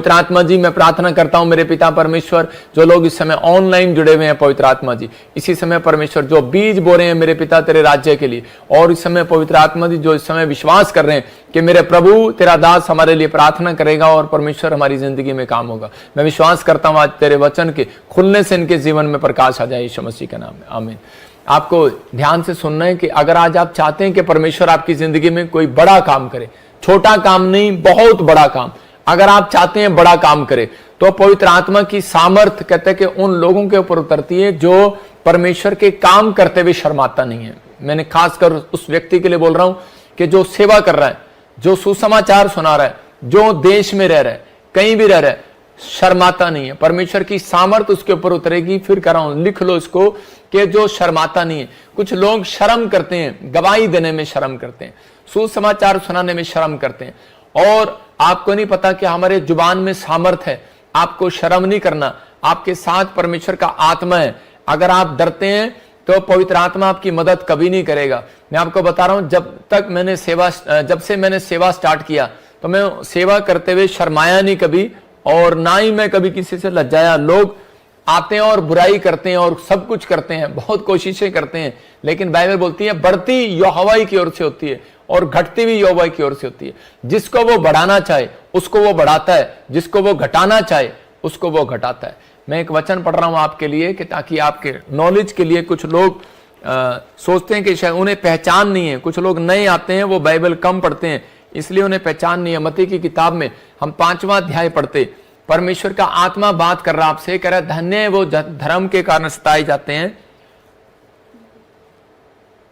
पवित्र आत्मा जी, मैं प्रार्थना करता हूं मेरे पिता परमेश्वर, जो लोग इस समय ऑनलाइन जुड़े हुए हैं पवित्र आत्मा जी, इसी समय परमेश्वर जो बीज बो रहे हैं मेरे पिता तेरे राज्य के लिए, और इस समय पवित्र आत्मा जी जो इस समय विश्वास कर रहे हैं कि मेरे प्रभु तेरा दास हमारे लिए प्रार्थना करेगा और परमेश्वर हमारी जिंदगी में काम होगा। मैं विश्वास करता हूं आज तेरे वचन के खुलने से इनके जीवन में प्रकाश आ जाए यीशु मसीह के नाम में, आमीन। आपको ध्यान से सुनना है कि अगर आज आप चाहते हैं कि परमेश्वर आपकी जिंदगी में कोई बड़ा काम करे, छोटा काम नहीं, बहुत बड़ा काम, अगर आप चाहते हैं बड़ा काम करे, तो पवित्र आत्मा की सामर्थ कहते हैं कि उन लोगों के ऊपर उतरती है जो परमेश्वर के काम करते हुए शर्माता नहीं है। मैंने खासकर उस व्यक्ति के लिए बोल रहा हूं कि जो सेवा कर रहा है, जो सुसमाचार सुना रहा है, जो देश में रह रहा है, कहीं भी रह रहा है, शर्माता नहीं है। परमेश्वर की सामर्थ उसके ऊपर उतरेगी। फिर कह रहा हूं, लिख लो इसको कि जो शर्माता नहीं है। कुछ लोग शर्म करते हैं, गवाही देने में शर्म करते हैं, सुसमाचार सुनाने में शर्म करते हैं, और आपको नहीं पता कि हमारे जुबान में सामर्थ है। आपको शर्म नहीं करना, आपके साथ परमेश्वर का आत्मा है। अगर आप डरते हैं तो पवित्र आत्मा आपकी मदद कभी नहीं करेगा। मैं आपको बता रहा हूं, जब से मैंने सेवा स्टार्ट किया तो मैं सेवा करते हुए शर्माया नहीं कभी, और ना ही मैं कभी किसी से लज्जाया। लोग आते हैं और बुराई करते हैं और सब कुछ करते हैं, बहुत कोशिशें करते हैं, लेकिन बाइबल बोलती है बढ़ती यहोवा की ओर से होती है और घटती भी यहोवा की ओर से होती है। जिसको वो बढ़ाना चाहे उसको वो बढ़ाता है, जिसको वो घटाना चाहे उसको वो घटाता है। मैं एक वचन पढ़ रहा हूं आपके लिए कि ताकि आपके नॉलेज के लिए, कुछ लोग सोचते हैं कि शायद उन्हें पहचान नहीं है, कुछ लोग नए आते हैं, वो बाइबल कम पढ़ते हैं इसलिए उन्हें पहचान नहीं है। मत्ती की किताब में हम 5वां अध्याय पढ़ते, परमेश्वर का आत्मा बात कर रहा आपसे, कह रहा धन्य है वो धर्म के कारण सताए जाते हैं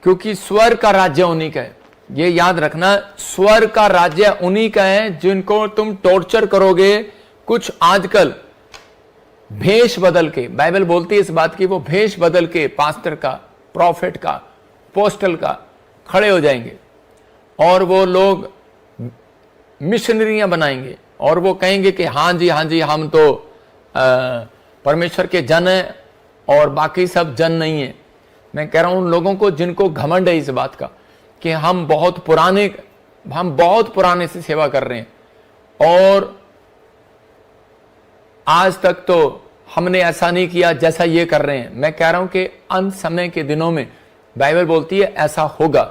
क्योंकि स्वर्ग का राज्य उन्हीं का है। ये याद रखना, स्वर्ग का राज्य उन्हीं का है जिनको तुम टॉर्चर करोगे। कुछ आजकल भेष बदल के, बाइबल बोलती है इस बात की, वो भेष बदल के पास्टर का, प्रॉफिट का, पोस्टल का खड़े हो जाएंगे और वो लोग मिशनरियां बनाएंगे और वो कहेंगे कि हाँ जी हम तो परमेश्वर के जन हैं और बाकी सब जन नहीं है। मैं कह रहा हूं उन लोगों को जिनको घमंड है इस बात का कि हम बहुत पुराने से सेवा कर रहे हैं और आज तक तो हमने ऐसा नहीं किया जैसा ये कर रहे हैं। मैं कह रहा हूं कि अंत समय के दिनों में बाइबल बोलती है ऐसा होगा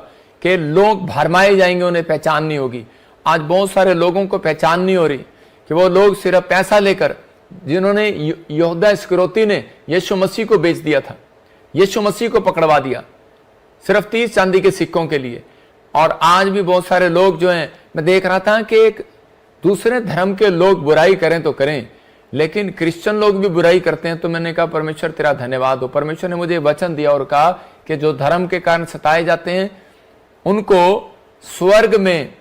कि लोग भरमाए जाएंगे, उन्हें पहचान नहीं होगी। आज बहुत सारे लोगों को पहचान नहीं हो रही कि वो लोग सिर्फ पैसा लेकर, जिन्होंने यहूदा इस्करियोती ने यीशु मसीह को बेच दिया था, यीशु मसीह को पकड़वा दिया सिर्फ 30 चांदी के सिक्कों के लिए। और आज भी बहुत सारे लोग जो हैं, मैं देख रहा था कि एक दूसरे धर्म के लोग बुराई करें तो करें, लेकिन क्रिश्चियन लोग भी बुराई करते हैं। तो मैंने कहा परमेश्वर तेरा धन्यवाद हो। परमेश्वर ने मुझे वचन दिया और कहा कि जो धर्म के कारण सताए जाते हैं उनको स्वर्ग में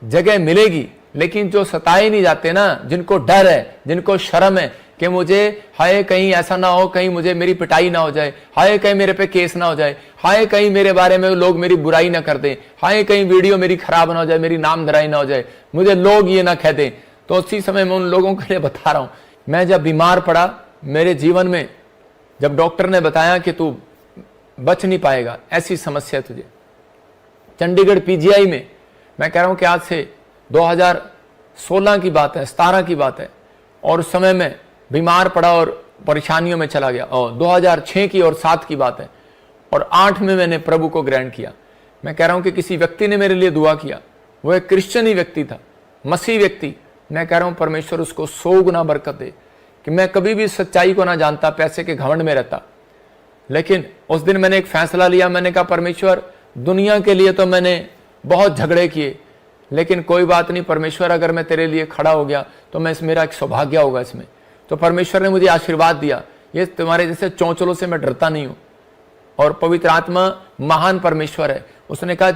जगह मिलेगी, लेकिन जो सताए नहीं जाते ना, जिनको डर है, जिनको शर्म है कि मुझे हाय कहीं ऐसा ना हो, कहीं मुझे मेरी पिटाई ना हो जाए, हाय कहीं मेरे पे केस ना हो जाए, हाय कहीं मेरे बारे में लोग मेरी बुराई ना कर दें, हाय कहीं वीडियो मेरी खराब ना हो जाए, मेरी नाम धराई ना हो जाए, मुझे लोग ये ना कह दें। तो उसी समय मैं उन लोगों के लिए बता रहा हूं, मैं जब बीमार पड़ा मेरे जीवन में, जब डॉक्टर ने बताया कि तू बच नहीं पाएगा, ऐसी समस्या तुझे, चंडीगढ़ पीजीआई में, मैं कह रहा हूं कि आज से 2016 की बात है, 17 की बात है, और उस समय में बीमार पड़ा और परेशानियों में चला गया। और 2006 की और 7 की बात है, और 8 में मैंने प्रभु को ग्रहण किया। मैं कह रहा हूं कि किसी व्यक्ति ने मेरे लिए दुआ किया, वो एक क्रिश्चियन ही व्यक्ति था, मसीह व्यक्ति। मैं कह रहा हूं परमेश्वर उसको 100 गुना बरकत दे कि मैं कभी भी सच्चाई को ना जानता, पैसे के घमंड में रहता, लेकिन उस दिन मैंने एक फैसला लिया। मैंने कहा परमेश्वर, दुनिया के लिए तो मैंने बहुत झगड़े किए, लेकिन कोई बात नहीं परमेश्वर, अगर मैं तेरे लिए खड़ा हो गया तो मेरा एक सौभाग्य होगा इसमें। तो परमेश्वर ने मुझे आशीर्वाद दिया। ये तुम्हारे जैसे चौंचलों से मैं डरता नहीं हूं, और पवित्र आत्मा महान परमेश्वर है। उसने कहा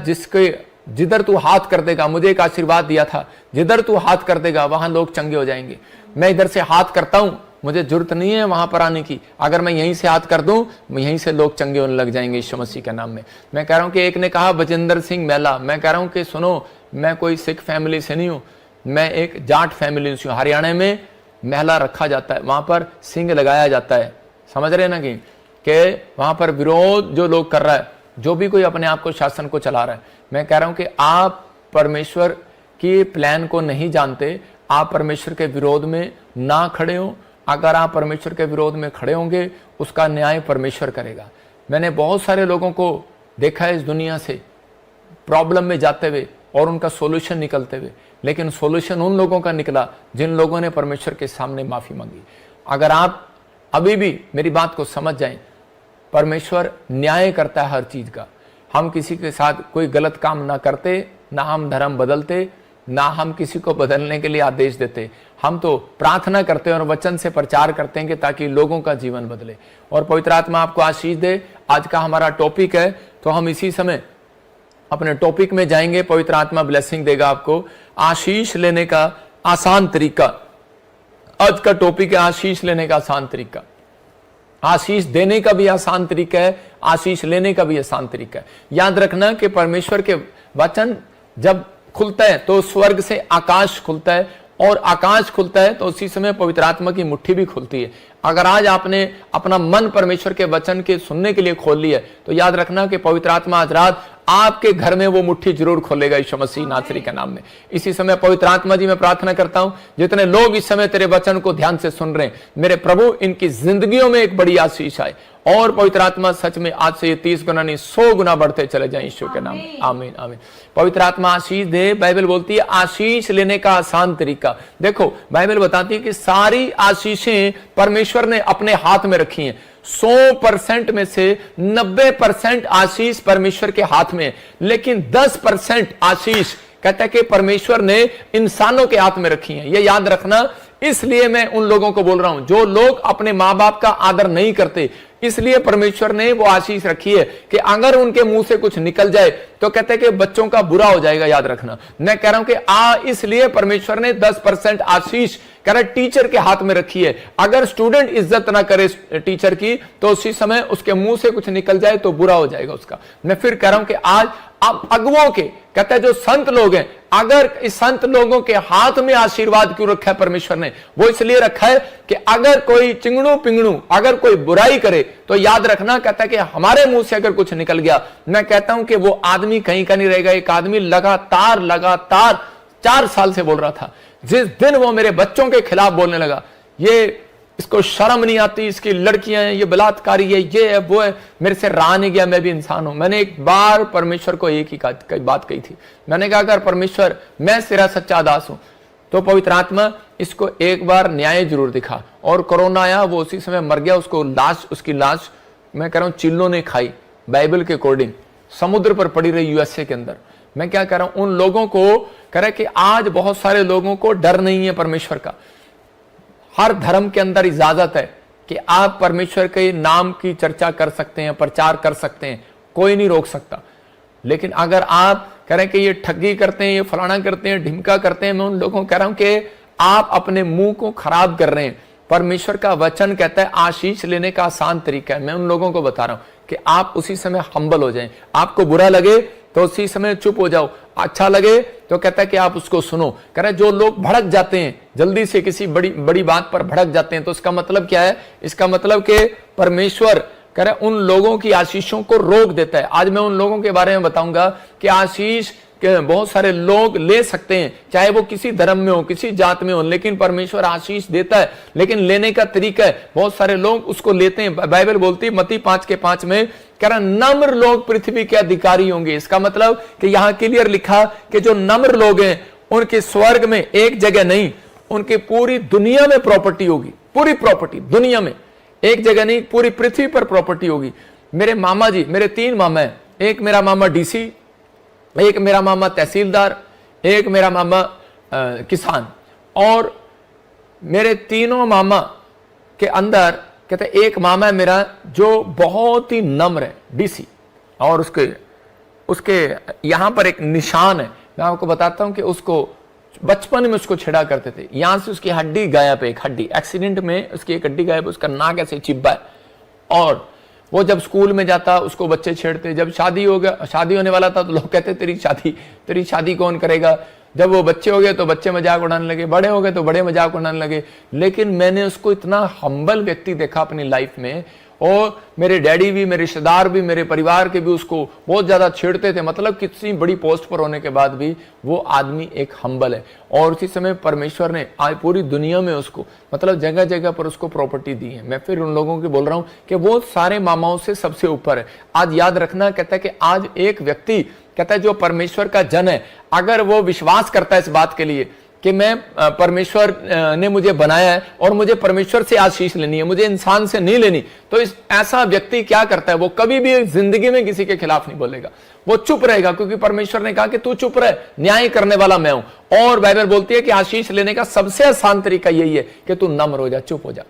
जिधर तू हाथ कर देगा, मुझे एक आशीर्वाद दिया था, जिधर तू हाथ कर देगा वहां लोग चंगे हो जाएंगे। मैं इधर से हाथ करता हूं, मुझे जरूरत नहीं है वहां पर आने की, अगर मैं यहीं से हाथ कर दूं यहीं से लोग चंगे होने लग जाएंगे यीशु मसीह के नाम में। मैं कह रहा हूं कि एक ने कहा बजेंद्र सिंह मेला, मैं कह रहा हूं कि सुनो, मैं कोई सिख फैमिली से नहीं हूं, मैं एक जाट फैमिली से हूं। हरियाणा में मेला रखा जाता है, वहां पर सिंह लगाया जाता है, समझ रहे ना कि वहां पर विरोध जो लोग कर रहा है, जो भी कोई अपने आप को शासन को चला रहा है। मैं कह रहा हूं कि आप परमेश्वर की प्लान को नहीं जानते, आप परमेश्वर के विरोध में ना खड़े हो। अगर आप परमेश्वर के विरोध में खड़े होंगे, उसका न्याय परमेश्वर करेगा। मैंने बहुत सारे लोगों को देखा है इस दुनिया से प्रॉब्लम में जाते हुए और उनका सॉल्यूशन निकलते हुए, लेकिन सॉल्यूशन उन लोगों का निकला जिन लोगों ने परमेश्वर के सामने माफी मांगी। अगर आप अभी भी मेरी बात को समझ जाएं, परमेश्वर न्याय करता है हर चीज का। हम किसी के साथ कोई गलत काम ना करते, ना हम धर्म बदलते, ना हम किसी को बदलने के लिए आदेश देते। हम तो प्रार्थना करते हैं और वचन से प्रचार करते हैं कि ताकि लोगों का जीवन बदले और पवित्र आत्मा आपको आशीष दे। आज का हमारा टॉपिक है, तो हम इसी समय अपने टॉपिक में जाएंगे। पवित्र आत्मा ब्लेसिंग देगा आपको। आशीष लेने का आसान तरीका। आज का टॉपिक है आशीष लेने का आसान तरीका। आशीष देने का भी आसान तरीका है, आशीष लेने का भी आसान तरीका है। याद रखना कि परमेश्वर के वचन जब खुलता है तो स्वर्ग से आकाश खुलता है, और आकाश खुलता है तो उसी समय पवित्र आत्मा की मुट्ठी भी खुलती है। अगर आज आपने अपना मन परमेश्वर के वचन के सुनने के लिए खोल लिया, तो याद रखना कि पवित्र आत्मा आज रात आपके घर में वो मुट्ठी जरूर खोलेगा यीशु मसीह नासरी के नाम में। इसी समय पवित्र आत्मा जी मैं प्रार्थना करता हूं, जितने लोग इस समय तेरे वचन को ध्यान से सुन रहे हैं, मेरे प्रभु इनकी जिंदगियों में एक बड़ी आशीष आए, और पवित्र आत्मा सच में आज से ये 30 गुना नहीं 100 गुना बढ़ते चले जाए यीशु के नाम में। आमीन आमीन। पवित्र आत्मा आशीष दे। बाइबल बोलती है आशीष लेने का आसान तरीका। देखो बाइबल बताती है कि सारी आशीषें परमेश्वर ने अपने हाथ में रखी हैं। 100% में से 90% आशीष परमेश्वर के हाथ में है, लेकिन 10% आशीष कहता है कि परमेश्वर ने इंसानों के हाथ में रखी है। ये याद रखना। इसलिए मैं उन लोगों को बोल रहा हूं जो लोग अपने मां बाप का आदर नहीं करते, इसलिए परमेश्वर ने वो आशीष रखी है कि अगर उनके मुंह से कुछ निकल जाए तो कहते हैं कि बच्चों का बुरा हो जाएगा। याद रखना, मैं कह रहा हूं कि इसलिए परमेश्वर ने 10% आशीष कह रहा टीचर के हाथ में रखी है। अगर स्टूडेंट इज्जत ना करे टीचर की, तो उसी समय उसके मुंह से कुछ निकल जाए तो बुरा हो जाएगा उसका। मैं फिर कह रहा हूं कि आज आप अगुओं के कहते हैं जो संत लोग हैं, अगर इस संत लोगों के हाथ में आशीर्वाद क्यों रखा है परमेश्वर ने? वो इसलिए रखा है कि अगर कोई चिंगड़ू पिंगड़ू अगर कोई बुराई करे तो याद रखना, कहता है कि हमारे मुंह से अगर कुछ निकल गया, मैं कहता हूं कि वो आदमी कहीं का नहीं रहेगा। एक आदमी लगातार 4 साल से बोल रहा था, जिस दिन वो मेरे बच्चों के खिलाफ बोलने लगा, ये इसको शर्म नहीं आती, इसकी लड़कियां हैं, ये बलात्कारी है, ये है वो है, मेरे से रहा नहीं गया, मैं भी इंसान हूं। मैंने एक बार परमेश्वर को एक ही बात कही थी। मैंने कहा अगर परमेश्वर मैं तेरा सच्चा दास हूं तो पवित्र आत्मा इसको एक बार न्याय जरूर दिखा। और कोरोना आया, वो उसी समय मर गया। उसकी लाश मैं कह रहा हूं चिल्लों ने खाई। बाइबल के अकॉर्डिंग समुद्र पर पड़ी रही यूएसए के अंदर। मैं क्या कह रहा हूं, उन लोगों को कह रहा कि आज बहुत सारे लोगों को डर नहीं है परमेश्वर का। हर धर्म के अंदर इजाजत है कि आप परमेश्वर के नाम की चर्चा कर सकते हैं, प्रचार कर सकते हैं, कोई नहीं रोक सकता। लेकिन अगर आप कह रहे हैं कि ये ठगी करते हैं, ये फलाना करते हैं, ढिमका करते हैं, मैं उन लोगों को कह रहा हूं कि आप अपने मुंह को खराब कर रहे हैं। परमेश्वर का वचन कहता है आशीष लेने का आसान तरीका है। मैं उन लोगों को बता रहा हूं कि आप उसी समय हम्बल हो जाएं। आपको बुरा लगे तो उसी समय चुप हो जाओ, अच्छा लगे तो कहता है कि आप उसको सुनो। कह रहे जो लोग भड़क जाते हैं, जल्दी से किसी बड़ी बात पर भड़क जाते हैं, तो इसका मतलब क्या है? इसका मतलब कि परमेश्वर कह रहे उन लोगों की आशीषों को रोक देता है। आज मैं उन लोगों के बारे में बताऊंगा कि आशीष के बहुत सारे लोग ले सकते हैं, चाहे वो किसी धर्म में हो, किसी जात में हो, लेकिन परमेश्वर आशीष देता है, लेकिन लेने का तरीका है। बहुत सारे लोग उसको लेते हैं। बाइबल बोलती है मत्ती 5:5 में, कह रहा नम्र लोग पृथ्वी के अधिकारी होंगे। इसका मतलब कि यहां क्लियर लिखा कि जो नम्र लोग हैं उनके स्वर्ग में एक जगह नहीं, उनकी पूरी दुनिया में प्रॉपर्टी होगी। पूरी प्रॉपर्टी दुनिया में, एक जगह नहीं, पूरी पृथ्वी पर प्रॉपर्टी होगी। मेरे मामा जी, मेरे 3 मामा है। एक मेरा मामा डीसी, एक मेरा मामा तहसीलदार, एक मेरा मामा किसान। और मेरे तीनों मामा के अंदर कहते एक मामा है मेरा जो बहुत ही नम्र है, डीसी, और उसके यहां पर एक निशान है। मैं आपको बताता हूं कि उसको बचपन में उसको छेड़ा करते थे। यहां से उसकी हड्डी गायब है, एक हड्डी एक्सीडेंट में उसकी एक हड्डी गायब है, उसका नाक ऐसे चिब्बा है। और वो जब स्कूल में जाता उसको बच्चे छेड़ते। जब शादी होने वाला था तो लोग कहते तेरी शादी कौन करेगा। जब वो बच्चे हो गए तो बच्चे मजाक उड़ाने लगे, बड़े हो गए तो बड़े मजाक उड़ाने लगे। लेकिन मैंने उसको इतना हम्बल व्यक्ति देखा अपनी लाइफ में, और मेरे डैडी भी, मेरे रिश्तेदार भी, मेरे परिवार के भी उसको बहुत ज्यादा छेड़ते थे। मतलब कितनी बड़ी पोस्ट पर होने के बाद भी वो आदमी एक हम्बल है। और उसी समय परमेश्वर ने आज पूरी दुनिया में उसको मतलब जगह जगह पर उसको प्रॉपर्टी दी है। मैं फिर उन लोगों की बोल रहा हूं कि वो सारे मामाओं से सबसे ऊपर है। आज याद रखना, कहता है कि आज एक व्यक्ति कहता है जो परमेश्वर का जन है, अगर वो विश्वास करता है इस बात के लिए कि मैं परमेश्वर ने मुझे बनाया है और मुझे परमेश्वर से आशीष लेनी है, मुझे इंसान से नहीं लेनी, तो इस ऐसा व्यक्ति क्या करता है, वो कभी भी जिंदगी में किसी के खिलाफ नहीं बोलेगा, वो चुप रहेगा, क्योंकि परमेश्वर ने कहा कि तू चुप रह, न्याय करने वाला मैं हूं। और बाइबल बोलती है कि आशीष लेने का सबसे आसान तरीका यही है कि तू नम्र हो जा, चुप हो जा।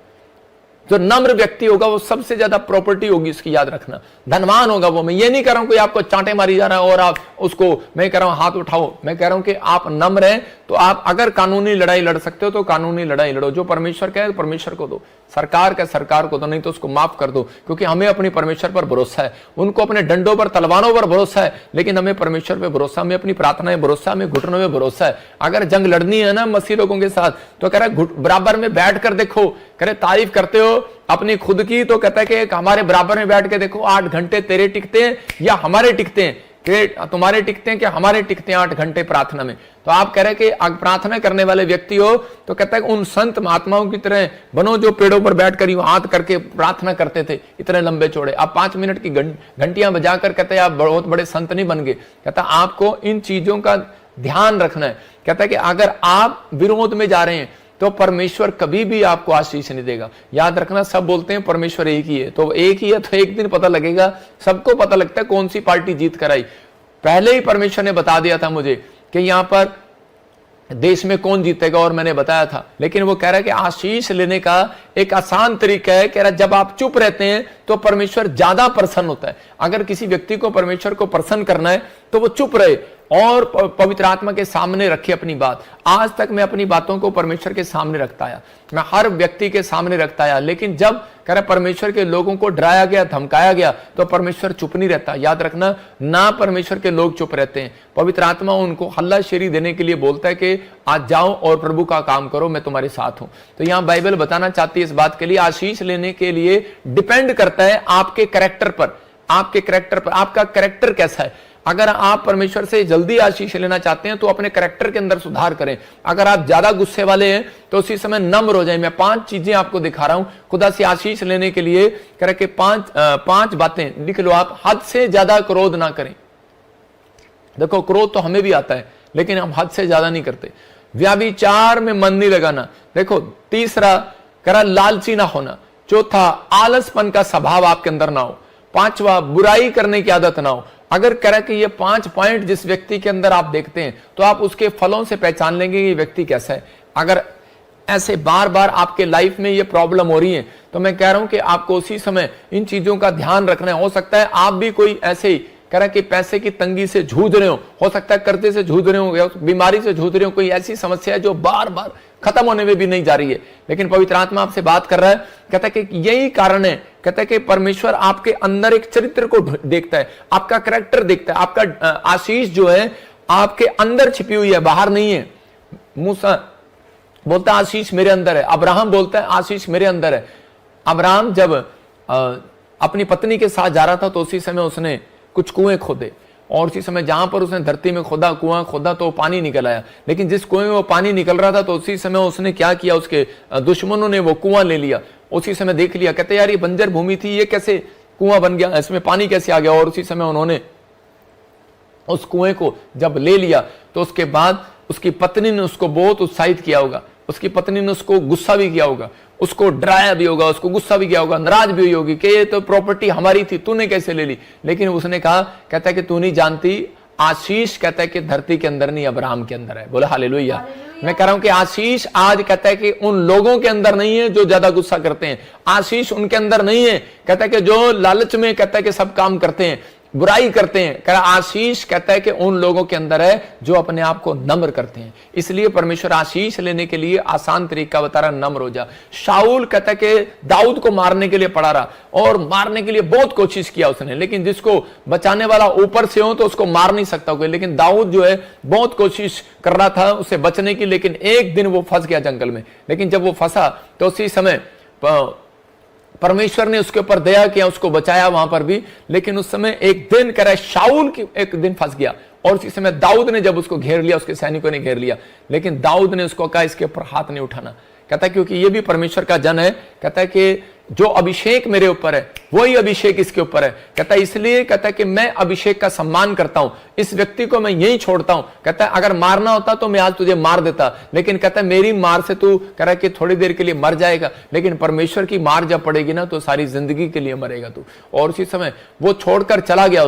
जो नम्र व्यक्ति होगा वो सबसे ज्यादा प्रॉपर्टी होगी, इसकी याद रखना, धनवान होगा वो। मैं ये नहीं कह रहा हूं कोई आपको चांटे मारी जा रहा है और आप उसको, मैं कह रहा हूं हाथ उठाओ, मैं कह रहा हूं कि आप नम्र हैं तो आप अगर कानूनी लड़ाई लड़ सकते हो तो कानूनी लड़ाई लड़ो। जो परमेश्वर कहे परमेश्वर को दो, सरकार का सरकार को दो, नहीं तो उसको माफ कर दो, क्योंकि हमें अपनी परमेश्वर पर भरोसा है। उनको अपने डंडों पर तलवारों पर भरोसा है, लेकिन हमें परमेश्वर पर भरोसा, हमें अपनी प्रार्थना में भरोसा, हमें घुटनों में भरोसा है। अगर जंग लड़नी है ना मसीह लोगों के साथ तो कह रहा है बराबर में बैठ कर देखो, कह रहे तारीफ करते हो अपनी खुद की तो कहता है कि हमारे बराबर में बैठ के देखो 8 घंटे तेरे टिकते हैं या हमारे टिकते हैं, कि तुम्हारे टिकते हैं कि हमारे टिकते हैं 8 घंटे प्रार्थना में। तो आप कह रहे कि प्रार्थना करने वाले व्यक्ति हो तो कहता है उन संत महात्माओं की तरह बनो जो पेड़ों पर बैठ कर हाथ करके प्रार्थना करते थे, इतने लंबे चौड़े। आप 5 मिनट की घंटियां बजाकर कहते हैं आप बहुत बड़े संत नहीं बन गए। कहता आपको इन चीजों का ध्यान रखना है। कहता है कि अगर आप विरोध में जा रहे हैं तो परमेश्वर कभी भी आपको आशीष नहीं देगा। याद रखना, सब बोलते हैं परमेश्वर एक ही है, तो एक ही है तो एक दिन पता लगेगा, सबको पता लगता है कौन सी पार्टी जीत कर आई। पहले ही परमेश्वर ने बता दिया था मुझे कि यहां पर देश में कौन जीतेगा और मैंने बताया था। लेकिन वो कह रहा है कि आशीष लेने का एक आसान तरीका है, कह रहा है जब आप चुप रहते हैं तो परमेश्वर ज्यादा प्रसन्न होता है। अगर किसी व्यक्ति को परमेश्वर को प्रसन्न करना है तो वो चुप रहे और पवित्र आत्मा के सामने रखे अपनी बात। आज तक मैं अपनी बातों को परमेश्वर के सामने रखता आया, मैं हर व्यक्ति के सामने रखता आया, लेकिन जब कह रहा परमेश्वर के लोगों को डराया गया, धमकाया गया तो परमेश्वर चुप नहीं रहता। याद रखना, ना परमेश्वर के लोग चुप रहते हैं। पवित्र आत्मा उनको हल्लाशेरी देने के लिए बोलता है कि आज जाओ और प्रभु का काम करो, मैं तुम्हारे साथ हूं। तो यहां बाइबल बताना चाहती है इस बात के लिए, आशीष लेने के लिए डिपेंड करता है आपके कैरेक्टर पर, आपके कैरेक्टर पर, आपका कैरेक्टर कैसा है। अगर आप परमेश्वर से जल्दी आशीष लेना चाहते हैं तो अपने कैरेक्टर के अंदर सुधार करें। अगर आप ज्यादा गुस्से वाले हैं तो उसी समय नम्र हो जाए। मैं 5 चीजें आपको दिखा रहा हूं खुदा से आशीष लेने के लिए, कह रहे कि 5 बातें लिख लो आप। हद से ज्यादा क्रोध ना करें। देखो क्रोध तो हमें भी आता है लेकिन हम हद से ज्यादा नहीं करते। व्यभिचार में मन नहीं लगाना। देखो तीसरा, करा लालची ना होना। चौथा, आलसपन का स्वभाव आपके अंदर ना हो। 5वां, बुराई करने की आदत ना हो। अगर कह कि ये 5 पॉइंट जिस व्यक्ति के अंदर आप देखते हैं तो आप उसके फलों से पहचान लेंगे ये व्यक्ति कैसा है। अगर ऐसे बार बार आपके लाइफ में ये प्रॉब्लम हो रही है तो मैं कह रहा हूं कि आपको उसी समय इन चीजों का ध्यान रखना है। हो सकता है आप भी कोई ऐसे ही कह रहा कि पैसे की तंगी से जूझ रहे हो सकता है कर्जे से जूझ रहे हो या बीमारी से जूझ रहे हो, कोई ऐसी समस्या है जो बार बार खत्म होने में भी नहीं जा रही है, लेकिन पवित्र आत्मा आपसे बात कर रहा है। कहता है कि यही कारण है, कहता है कि परमेश्वर आपके अंदर एक चरित्र को देखता है, आपका कैरेक्टर देखता है। आपका आशीष जो है आपके अंदर छिपी हुई है, बाहर नहीं है। मूसा बोलता है आशीष मेरे अंदर है, अब्राहम बोलता है आशीष मेरे अंदर है। अब्राहम जब अपनी पत्नी के साथ जा रहा था तो उसी समय उसने कुछ कुएं खोदे और उसी समय जहां पर उसने धरती में खोदा, कुआं खोदा तो पानी निकल आया। लेकिन जिस कुएं में वो पानी निकल रहा था तो उसी समय उसने क्या किया, उसके दुश्मनों ने वो कुआं ले लिया। उसी समय देख लिया, कहते यार ये बंजर भूमि थी, ये कैसे कुआं बन गया, इसमें पानी कैसे आ गया। और उसी समय उन्होंने उस कुएं को जब ले लिया तो उसके बाद उसकी पत्नी ने उसको बहुत उत्साहित किया होगा, उसकी पत्नी ने उसको गुस्सा भी किया होगा, उसको डराया भी होगा, उसको गुस्सा भी किया होगा, नाराज भी हुई होगी कि ये तो प्रॉपर्टी हमारी थी, तूने कैसे ले ली। लेकिन उसने कहा, कहता है कि तू नहीं जानती, आशीष कहता है कि धरती के अंदर नहीं अब्राहम के अंदर है। बोले हालेलुया। मैं कह रहा हूं कि आशीष आज कहता है कि उन लोगों के अंदर नहीं है जो ज्यादा गुस्सा करते हैं, आशीष उनके अंदर नहीं है कहता है कि जो लालच में कहता है कि सब काम करते हैं, बुराई करते हैं। कह रहा आशीष कहता है कि उन लोगों के अंदर है जो अपने आप को नम्र करते हैं। इसलिए परमेश्वर आशीष लेने के लिए आसान तरीका बता रहा, नम्र हो जा। शाऊल कहता है कि दाऊद को मारने के लिए पड़ा रहा और मारने के लिए बहुत कोशिश किया उसने, लेकिन जिसको बचाने वाला ऊपर से हो तो उसको मार नहीं सकता कोई। लेकिन दाऊद जो है बहुत कोशिश कर रहा था उसे बचने की, लेकिन एक दिन वो फंस गया जंगल में। लेकिन जब वो फंसा तो उसी समय परमेश्वर ने उसके ऊपर दया किया, उसको बचाया वहां पर भी। लेकिन उस समय एक दिन कह रहा है शाऊल की एक दिन फंस गया, और उसी समय दाऊद ने जब उसको घेर लिया, उसके सैनिकों ने घेर लिया, लेकिन दाऊद ने उसको कहा इसके ऊपर हाथ नहीं उठाना। कहता है क्योंकि ये भी परमेश्वर का जन है। कहता है कि जो अभिषेक मेरे ऊपर है वही अभिषेक इसके ऊपर है। कहता है इसलिए कहता है कि मैं अभिषेक का सम्मान करता हूं, इस व्यक्ति को मैं यही छोड़ता हूं। कहता है अगर मारना होता तो मैं आज तुझे मार देता, लेकिन कहता है मेरी मार से तू कह रहा है कि थोड़ी देर के लिए मर जाएगा, लेकिन परमेश्वर की मार जब पड़ेगी ना तो सारी जिंदगी के लिए मरेगा तू। और उसी समय वो छोड़कर चला गया,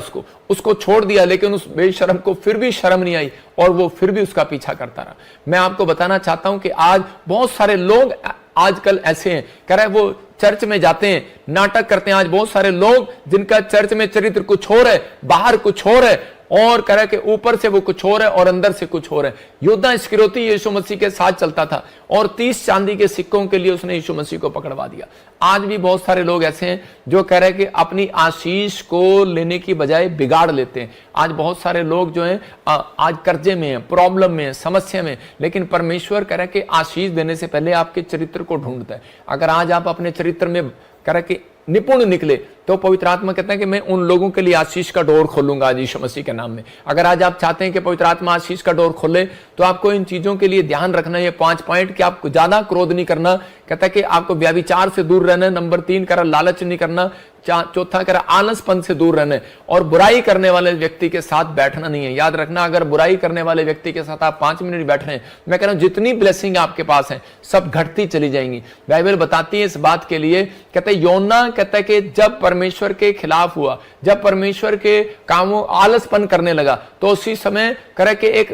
उसको छोड़ दिया, लेकिन उस बेशर्म को फिर भी शर्म नहीं आई और वो फिर भी उसका पीछा करता रहा। मैं आपको बताना चाहता हूं कि आज बहुत सारे लोग आजकल ऐसे हैं, कह रहा है वो चर्च में जाते हैं, नाटक करते हैं। आज बहुत सारे लोग जिनका चर्च में चरित्र कुछ और है, बाहर कुछ और है, और कह रहा है कि ऊपर से वो कुछ और है और अंदर से कुछ और है। योद्धा इस्करियोती यीशु मसीह के साथ चलता था और 30 चांदी के सिक्कों के लिए उसने यीशु मसीह को पकड़वा दिया। आज भी बहुत सारे लोग ऐसे हैं जो कह रहे हैं कि अपनी आशीष को लेने की बजाय बिगाड़ लेते हैं। आज बहुत सारे लोग जो हैं आज कर्जे में हैं, प्रॉब्लम में हैं, समस्या में, लेकिन परमेश्वर कह रहा है कि आशीष देने से पहले आपके चरित्र को ढूंढता है। अगर आज आप अपने चरित्र में कह रहे कि निपुण निकले तो पवित्र आत्मा कहता है कि मैं उन लोगों के लिए आशीष का डोर खोलूंगा आज यीशु मसीह के नाम में। अगर आज आप चाहते हैं कि पवित्र आत्मा आशीष का डोर खोले तो आपको इन चीजों के लिए ध्यान रखना है। ये 5 पॉइंट कि आपको ज्यादा क्रोध नहीं करना, कहता है कि आपको व्यभिचार से दूर रहना है। नंबर 3 कह रहा लालच नहीं करना। चौथा कह रहा आलसपन से दूर रहना है, और बुराई करने वाले व्यक्ति के साथ बैठना नहीं है। याद रखना, अगर बुराई करने वाले व्यक्ति के साथ आप 5 मिनट बैठ रहे हैं, मैं कह रहा हूं जितनी ब्लेसिंग आपके पास है सब घटती चली जाएंगी। बाइबल बताती है इस बात के लिए, कहते हैं योना कहता है कि जब परमेश्वर के खिलाफ हुआ, जब परमेश्वर के कामों आलसपन करने लगा, तो उसी समय करे कि एक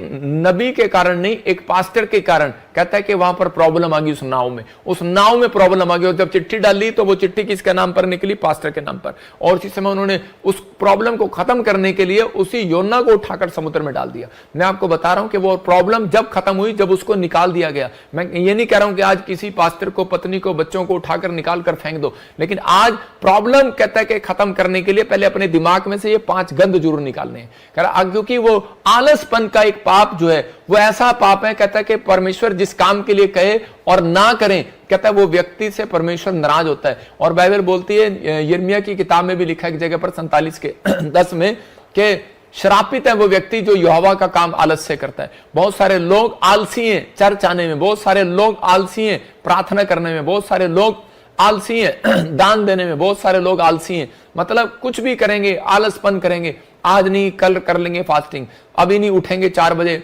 नबी के कारण नहीं, एक पास्टर के कारण कहता है कि वहां पर प्रॉब्लम आ गई। उस नाव में प्रॉब्लम आ गई, और जब चिट्ठी डाली तो वो चिट्ठी किसके नाम पर निकली? पास्टर के नाम पर। और उसी समय उन्होंने उस प्रॉब्लम को खत्म करने के लिए उसी योना को उठाकर समुद्र में डाल दिया। मैं आपको बता रहा हूं कि वो प्रॉब्लम जब खत्म हुई, जब उसको निकाल दिया गया। मैं ये नहीं कह रहा हूं कि आज किसी पास्टर को, पत्नी को, बच्चों को उठाकर निकाल कर फेंक दो, लेकिन आज प्रॉब्लम कहता है कि खत्म करने के लिए पहले अपने दिमाग में से ये 5 गंध जरूर निकालने हैं। क्योंकि वो आलसपन का एक पाप जो है वो ऐसा पाप है, कहता है कि परमेश्वर जिस काम के लिए कहे और ना करें, कहता है वो व्यक्ति से परमेश्वर नाराज होता है। और बाइबल बोलती है, यिर्मयाह की किताब में भी लिखा है एक जगह पर 47 के 10 में, कि श्रापित है वो व्यक्ति जो यहोवा का काम आलस से करता है। बहुत सारे लोग आलसी हैं चर्च आने में, बहुत सारे लोग आलसी हैं प्रार्थना करने में, बहुत सारे लोग आलसी हैं दान देने में, बहुत सारे लोग आलसी हैं, मतलब कुछ भी करेंगे, आलसपन करेंगे। आज नहीं कल कर लेंगे फास्टिंग, अभी नहीं उठेंगे 4 बजे,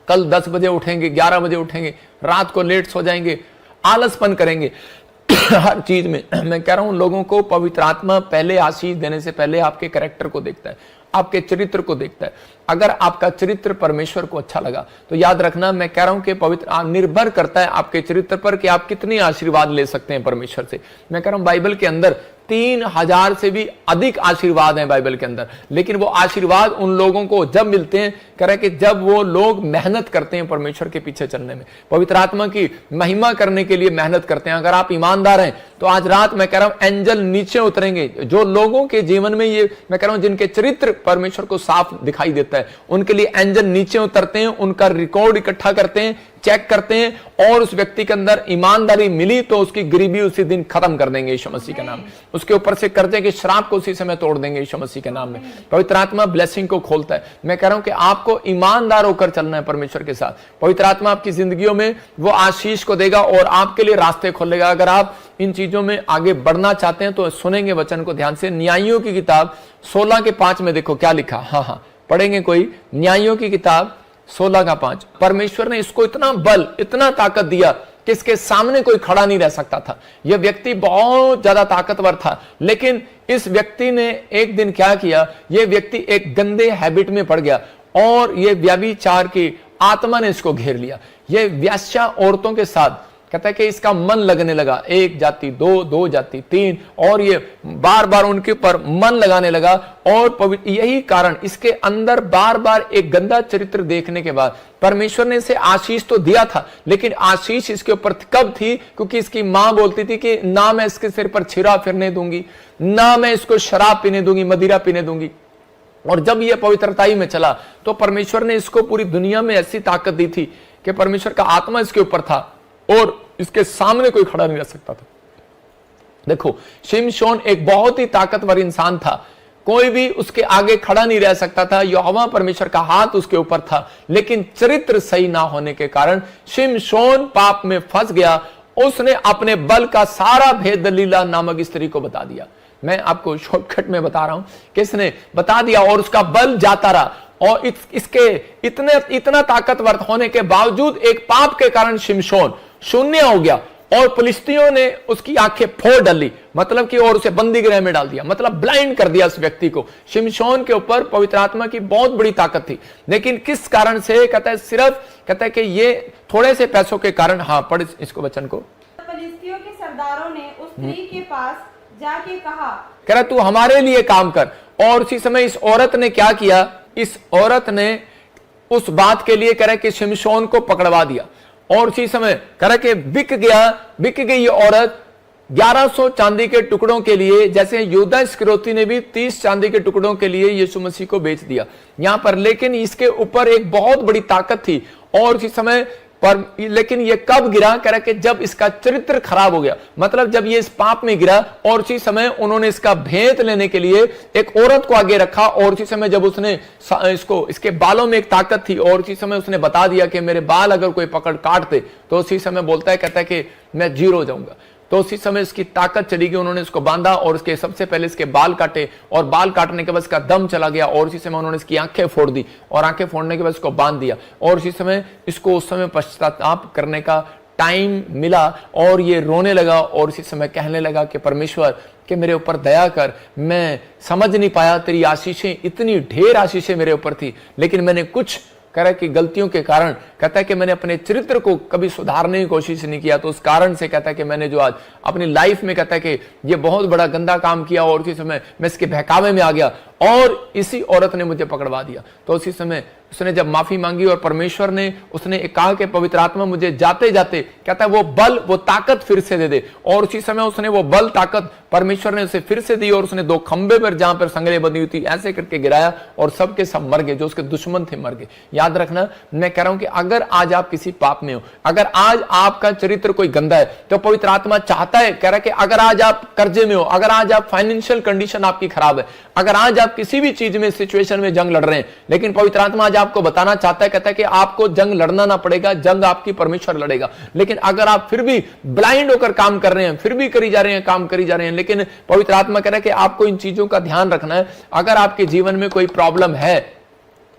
कल 10 बजे उठेंगे, 11 बजे उठेंगे, रात को लेट सो जाएंगे, आलसपन करेंगे हर चीज में। मैं कह रहा हूं लोगों को पवित्र आत्मा पहले आशीष देने से पहले आपके कैरेक्टर को देखता है, आपके चरित्र को देखता है। अगर आपका चरित्र परमेश्वर को अच्छा लगा तो याद रखना, मैं कह रहा हूं कि पवित्र निर्भर करता है आपके चरित्र पर कि आप कितनी आशीर्वाद ले सकते हैं परमेश्वर से। मैं कह रहा हूं बाइबल के अंदर 3000 से भी अधिक आशीर्वाद हैं बाइबल के अंदर, लेकिन वो आशीर्वाद उन लोगों को जब मिलते हैं, कह रहे कि जब वो लोग मेहनत करते हैं परमेश्वर के पीछे चलने में, पवित्र आत्मा की महिमा करने के लिए मेहनत करते हैं। अगर आप ईमानदार हैं तो आज रात मैं कह रहा हूं एंजल नीचे उतरेंगे। जो लोगों के जीवन में ये मैं कह रहा हूं जिनके चरित्र परमेश्वर को साफ दिखाई देता है, उनके लिए एंजल नीचे उतरते हैं, उनका रिकॉर्ड इकट्ठा करते हैं, चेक करते हैं, और उस व्यक्ति के अंदर ईमानदारी मिली तो उसकी गरीबी उसी दिन खत्म कर देंगे यीशु मसीह के नाम में। उसके ऊपर से कर्जे के श्राप को उसी समय तोड़ देंगे यीशु मसीह के नाम में। पवित्र आत्मा ब्लेसिंग को खोलता है। मैं कह रहा हूं कि आपको ईमानदार होकर चलना है परमेश्वर के साथ। पवित्र आत्मा आपकी जिंदगियों में वो आशीष को देगा और आपके लिए रास्ते खोलेगा। अगर आप इन चीजों में आगे बढ़ना चाहते हैं तो सुनेंगे वचन को ध्यान से। न्यायियों की किताब 16 के 5 में देखो क्या लिखा। हाँ पढ़ेंगे कोई, न्यायियों की किताब 16 का 5। परमेश्वर ने इसको इतना बल, इतना ताकत दिया कि इसके सामने कोई खड़ा नहीं रह सकता था। यह व्यक्ति बहुत ज्यादा ताकतवर था, लेकिन इस व्यक्ति ने एक दिन क्या किया, यह व्यक्ति एक गंदे हैबिट में पड़ गया और यह व्यभिचार की आत्मा ने इसको घेर लिया। यह व्यास्या औरतों के साथ कहता है कि इसका मन लगने लगा, 1 जाति 2, 2 जाति 3, और ये बार बार उनके ऊपर मन लगाने लगा। और यही कारण इसके अंदर बार बार एक गंदा चरित्र देखने के बाद परमेश्वर ने इसे आशीष तो दिया था, लेकिन आशीष इसके ऊपर कब थी? क्योंकि इसकी मां बोलती थी कि ना मैं इसके सिर पर छिरा फिरने दूंगी, ना मैं इसको शराब पीने दूंगी, मदिरा पीने दूंगी। और जब यह पवित्रताई में चला तो परमेश्वर ने इसको पूरी दुनिया में ऐसी ताकत दी थी कि परमेश्वर का आत्मा इसके ऊपर था और इसके सामने कोई खड़ा नहीं रह सकता था। देखो, शिमशोन एक बहुत ही ताकतवर इंसान था, कोई भी उसके आगे खड़ा नहीं रह सकता था, यहोवा परमेश्वर का हाथ उसके ऊपर था, लेकिन चरित्र सही ना होने के कारण शिमशोन पाप में फंस गया। उसने अपने बल का सारा भेद दलीला नामक स्त्री को बता दिया। मैं आपको शॉर्टकट में बता रहा हूं, किसने बता दिया, और उसका बल जाता रहा, और इसके इतना ताकतवर होने के बावजूद एक पाप के कारण शिमशोन शून्य हो गया, और फिलिस्तियों ने उसकी आंखें फोड़ डाली, मतलब कि, और उसे बंदी गृह में डाल दिया, मतलब ब्लाइंड कर दिया उस व्यक्ति को। शिमशोन के ऊपर पवित्र आत्मा की बहुत बड़ी ताकत थी, लेकिन किस कारण से, कहता है सिर्फ, कहता है कि ये थोड़े से पैसों के कारण। हाँ, पढ़ इसको वचन को। फिलिस्तियों के सरदारों ने उस स्त्री के पास जाके कहा, कह रहा तू हमारे लिए काम कर। और उसी समय इस औरत ने क्या किया, इस औरत ने उस बात के लिए कह रहा कि शिमशोन को पकड़वा दिया, और उसी समय कह रहा कि बिक गई ये औरत 1100 चांदी के टुकड़ों के लिए, जैसे यहूदा इस्करियोती ने भी 30 चांदी के टुकड़ों के लिए यीशु मसीह को बेच दिया यहां पर। लेकिन इसके ऊपर एक बहुत बड़ी ताकत थी, और उसी समय पर, लेकिन ये कब गिरा, कह रहा कि जब इसका चरित्र खराब हो गया, मतलब जब ये इस पाप में गिरा, और उसी समय उन्होंने इसका भेद लेने के लिए एक औरत को आगे रखा, और उसी समय जब उसने इसके बालों में एक ताकत थी, और उसी समय उसने बता दिया कि मेरे बाल अगर कोई पकड़ काट दे तो उसी समय बोलता है, कहता है कि मैं जीरो हो जाऊंगा। तो उसी समय इसकी ताकत चली गई, उन्होंने इसको बांधा, और इसके सबसे पहले इसके बाल काटे, और बाल काटने के बाद इसका दम चला गया, और उसी समय उन्होंने इसकी आंखें फोड़ दी, और आंखें फोड़ने के बाद इसको बांध दिया, और उसी समय इसको उस समय पश्चाताप करने का टाइम मिला, और ये रोने लगा, और उसी समय कहने लगा कि परमेश्वर कि मेरे ऊपर दया कर, मैं समझ नहीं पाया, तेरी आशीषें, इतनी ढेर आशीषें मेरे ऊपर थी, लेकिन मैंने कुछ कह रहा कि गलतियों के कारण, कहता है कि मैंने अपने चरित्र को कभी सुधारने की कोशिश नहीं किया, तो उस कारण से कहता है कि मैंने जो आज अपनी लाइफ में, कहता है कि ये बहुत बड़ा गंदा काम किया, और उसी समय मैं इसके बहकावे में आ गया, और इसी औरत ने मुझे पकड़वा दिया। तो उसी समय उसने जब माफी मांगी, और परमेश्वर ने उसने कहा कि पवित्र आत्मा मुझे जाते जाते, कहता है वो बल, वो ताकत फिर से दे दे, और उसी समय उसने वो बल ताकत परमेश्वर ने उसे फिर से दी, और उसने 2 खंबे पर जहां पर संगलें बंधी हुई थी ऐसे करके गिराया, और सबके सब मर गए, जो उसके दुश्मन थे मर गए। याद रखना, मैं कह रहा हूं कि अगर आज आप किसी पाप में हो, अगर आज आपका चरित्र कोई गंदा है, तो पवित्र आत्मा चाहता है, कह रहा है कि अगर आज आप कर्जे में हो, अगर आज आप फाइनेंशियल कंडीशन आपकी खराब है, अगर आज आप किसी भी चीज में, सिचुएशन में जंग लड़ रहे हैं, लेकिन पवित्र आत्मा आज आपको बताना चाहता है, कहता है कि आपको जंग लड़ना ना पड़ेगा, जंग आपकी परमेश्वर लड़ेगा। लेकिन अगर आप फिर भी ब्लाइंड होकर काम कर रहे हैं, फिर भी करी जा रहे हैं, काम करी जा रहे हैं, लेकिन पवित्र आत्मा कह रहा है कि आपको इन चीजों का ध्यान रखना है। अगर आपके जीवन में कोई प्रॉब्लम है,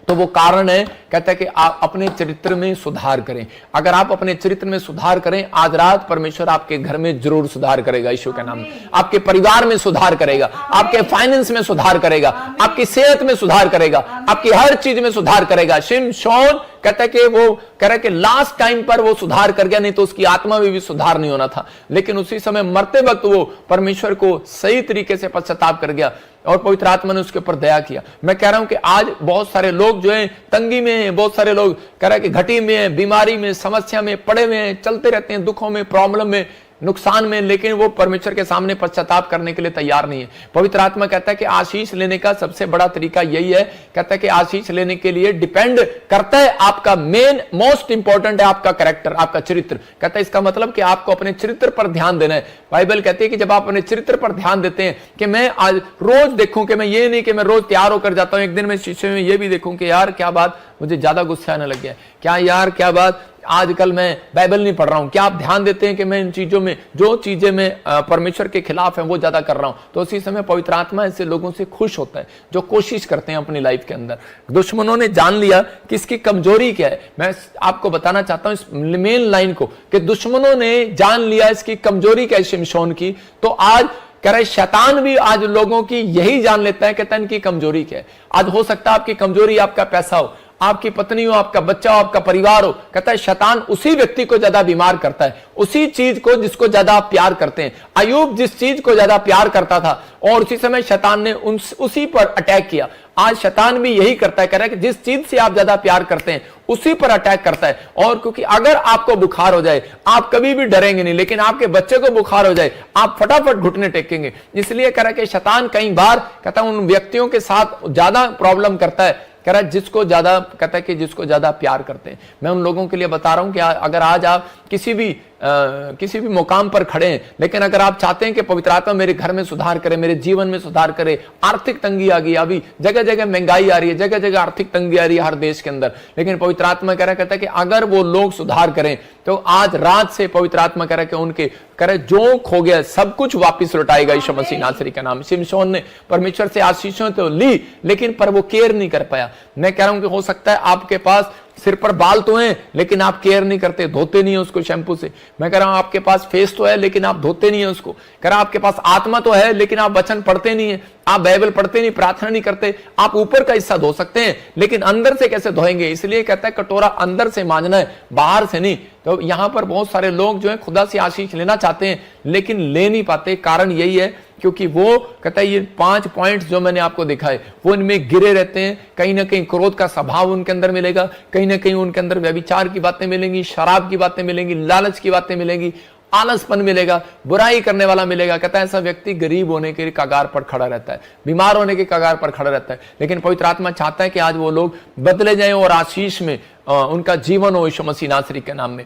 तो वो कारण है, कहता है कि आप अपने चरित्र में सुधार करें। अगर आप अपने चरित्र में सुधार करें, आज रात परमेश्वर आपके घर में जरूर सुधार करेगा, यीशु के नाम में। आपके परिवार में सुधार करेगा, आपके फाइनेंस में सुधार करेगा, आपकी सेहत में सुधार करेगा, आपकी हर चीज में सुधार करेगा। शिमशोन कहता है कि वो कह रहा है कि लास्ट टाइम पर वो सुधार कर गया, नहीं तो उसकी आत्मा में भी सुधार नहीं होना था, लेकिन उसी समय मरते वक्त वो परमेश्वर को सही तरीके से पश्चाताप कर गया, और पवित्र आत्मा ने उसके ऊपर दया किया। मैं कह रहा हूं कि आज बहुत सारे लोग जो हैं तंगी में हैं, बहुत सारे लोग कह रहे हैं कि घटी में हैं, बीमारी में, समस्या में पड़े हुए हैं, चलते रहते हैं, दुखों में, प्रॉब्लम में, नुकसान में, लेकिन वो परमेश्वर के सामने पश्चाताप करने के लिए तैयार नहीं है। पवित्र आत्मा कहता है कि आशीष लेने का सबसे बड़ा तरीका यही है, कहता है कि आशीष लेने के लिए डिपेंड करता है, आपका मेन मोस्ट इंपॉर्टेंट है आपका कैरेक्टर, आपका चरित्र। कहता है इसका मतलब कि आपको अपने चरित्र पर ध्यान देना है। बाइबल कहती है कि जब आप अपने चरित्र पर ध्यान देते हैं, कि मैं आज रोज देखूं, कि मैं ये नहीं कि मैं रोज तैयार होकर जाता हूं, एक दिन मैं शीशे में ये भी देखूं कि यार क्या बात, मुझे ज्यादा गुस्सा आने लग गया, क्या यार क्या बात, आजकल मैं बाइबल नहीं पढ़ रहा हूं। क्या आप ध्यान देते हैं कि मैं इन चीजों में, जो चीजें मैं परमेश्वर के खिलाफ है, वो ज्यादा कर रहा हूं? तो उसी समय पवित्र आत्मा ऐसे लोगों से खुश होता है जो कोशिश करते हैं अपनी लाइफ के अंदर। दुश्मनों ने जान लिया कि इसकी कमजोरी क्या है। मैं आपको बताना चाहता हूं इस मेन लाइन को, कि दुश्मनों ने जान लिया इसकी कमजोरी क्या है शिमशोन की। तो आज कह रहे शैतान भी आज लोगों की यही जान लेता है कि इनकी कमजोरी क्या है। आज हो सकता है आपकी कमजोरी आपका पैसा हो, आपकी पत्नी हो, आपका बच्चा हो, आपका परिवार हो। कहता है शैतान उसी व्यक्ति को ज्यादा बीमार करता है, उसी चीज को जिसको ज्यादा आप प्यार करते हैं। अय्यूब जिस चीज को ज्यादा प्यार करता था, और उसी समय शैतान ने उसी पर अटैक किया। आज शैतान भी यही करता है, कह रहा है कि जिस चीज से आप ज्यादा प्यार करते हैं उसी पर अटैक करता है। और क्योंकि अगर आपको बुखार हो जाए, आप कभी भी डरेंगे नहीं, लेकिन आपके बच्चे को बुखार हो जाए, आप फटाफट घुटने टेकेंगे। इसलिए कह रहा है कि शैतान कई बार कहता है उन व्यक्तियों के साथ ज्यादा प्रॉब्लम करता है, कह रहा है जिसको ज्यादा, कहता है कि जिसको ज्यादा प्यार करते हैं। मैं उन लोगों के लिए बता रहा हूं कि अगर आज आप किसी भी मुकाम पर खड़े हैं, लेकिन अगर आप चाहते हैं कि पवित्र आत्मा मेरे घर में सुधार करे, मेरे जीवन में सुधार करे, आर्थिक तंगी आ गई, अभी जगह जगह महंगाई आ रही है, जगह जगह आर्थिक तंगी आ रही है हर देश के अंदर, लेकिन पवित्र आत्मा कह रहा कहता है कि अगर वो लोग सुधार करें तो आज रात से पवित्र आत्मा कह रहा है कि उनके करे जो खो गया सब कुछ वापस लौटाएगा यीशु मसीह नासरी का नाम। शिमशोन ने परमेश्वर से आशीषों तो ली, लेकिन पर वो केयर नहीं कर पाया। मैं कह रहा हूं कि हो सकता है आपके पास सिर पर बाल तो हैं, लेकिन आप केयर नहीं करते, धोते नहीं है उसको शैम्पू से। मैं कह रहा हूं आपके पास फेस तो है, लेकिन आप धोते नहीं है उसको। कह रहा आपके पास आत्मा तो है, लेकिन आप वचन पढ़ते नहीं है, आप बाइबल पढ़ते नहीं, प्रार्थना नहीं करते। आप ऊपर का हिस्सा धो सकते हैं, लेकिन अंदर से कैसे धोएंगे? इसलिए कहता है कटोरा अंदर से मांजना है, बाहर से नहीं। तो यहां पर बहुत सारे लोग जो है खुदा से आशीष लेना चाहते हैं, लेकिन ले नहीं पाते। कारण यही है क्योंकि वो कहता है ये 5 पॉइंट्स जो मैंने आपको दिखाए वो इनमें गिरे रहते हैं। कहीं ना कहीं क्रोध का स्वभाव उनके अंदर मिलेगा, कहीं ना कहीं उनके अंदर व्यभिचार की बातें मिलेंगी, शराब की बातें मिलेंगी, लालच की बातें मिलेंगी, आलसपन मिलेगा, बुराई करने वाला मिलेगा। कहता है ऐसा व्यक्ति गरीब होने के कगार पर खड़ा रहता है, बीमार होने के कगार पर खड़ा रहता है। लेकिन पवित्र आत्मा चाहता है कि आज वो लोग बदले जाएं और आशीष में उनका जीवन हो यीशु मसीह नासरी के नाम में।